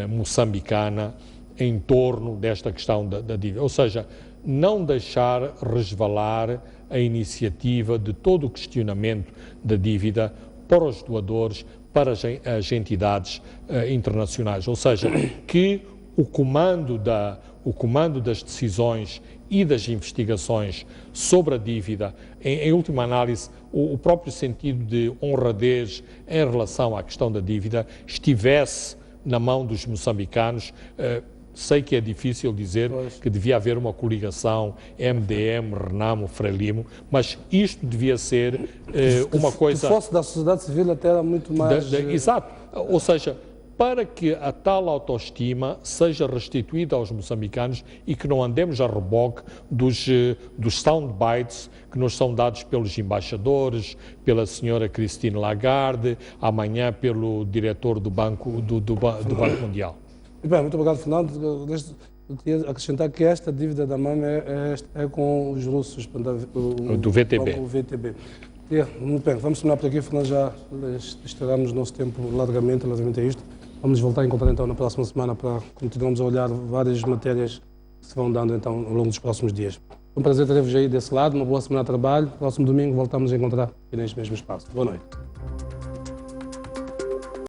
moçambicana em torno desta questão da dívida. Ou seja, não deixar resvalar a iniciativa de todo o questionamento da dívida para os doadores, para as entidades internacionais. Ou seja, que o comando das decisões e das investigações sobre a dívida, em última análise, o próprio sentido de honradez em relação à questão da dívida, estivesse na mão dos moçambicanos. Sei que é difícil dizer que devia haver uma coligação MDM, Renamo, Frelimo, mas isto devia ser uma coisa... Se fosse da sociedade civil até era muito mais... Exato, ou seja, para que a tal autoestima seja restituída aos moçambicanos e que não andemos a reboque dos soundbites que nos são dados pelos embaixadores, pela senhora Christine Lagarde, amanhã pelo diretor do Banco Mundial. Bem, muito obrigado, Fernando. Eu queria acrescentar que esta dívida da MAME é com os russos, do VTB. O VTB. Muito bem, vamos terminar por aqui, Fernando, já estouramos o nosso tempo largamente a isto. Vamos voltar a encontrar então na próxima semana para continuarmos a olhar várias matérias que se vão dando então ao longo dos próximos dias. Foi um prazer ter-vos aí desse lado, uma boa semana de trabalho. Próximo domingo voltamos a encontrar aqui neste mesmo espaço. Boa noite.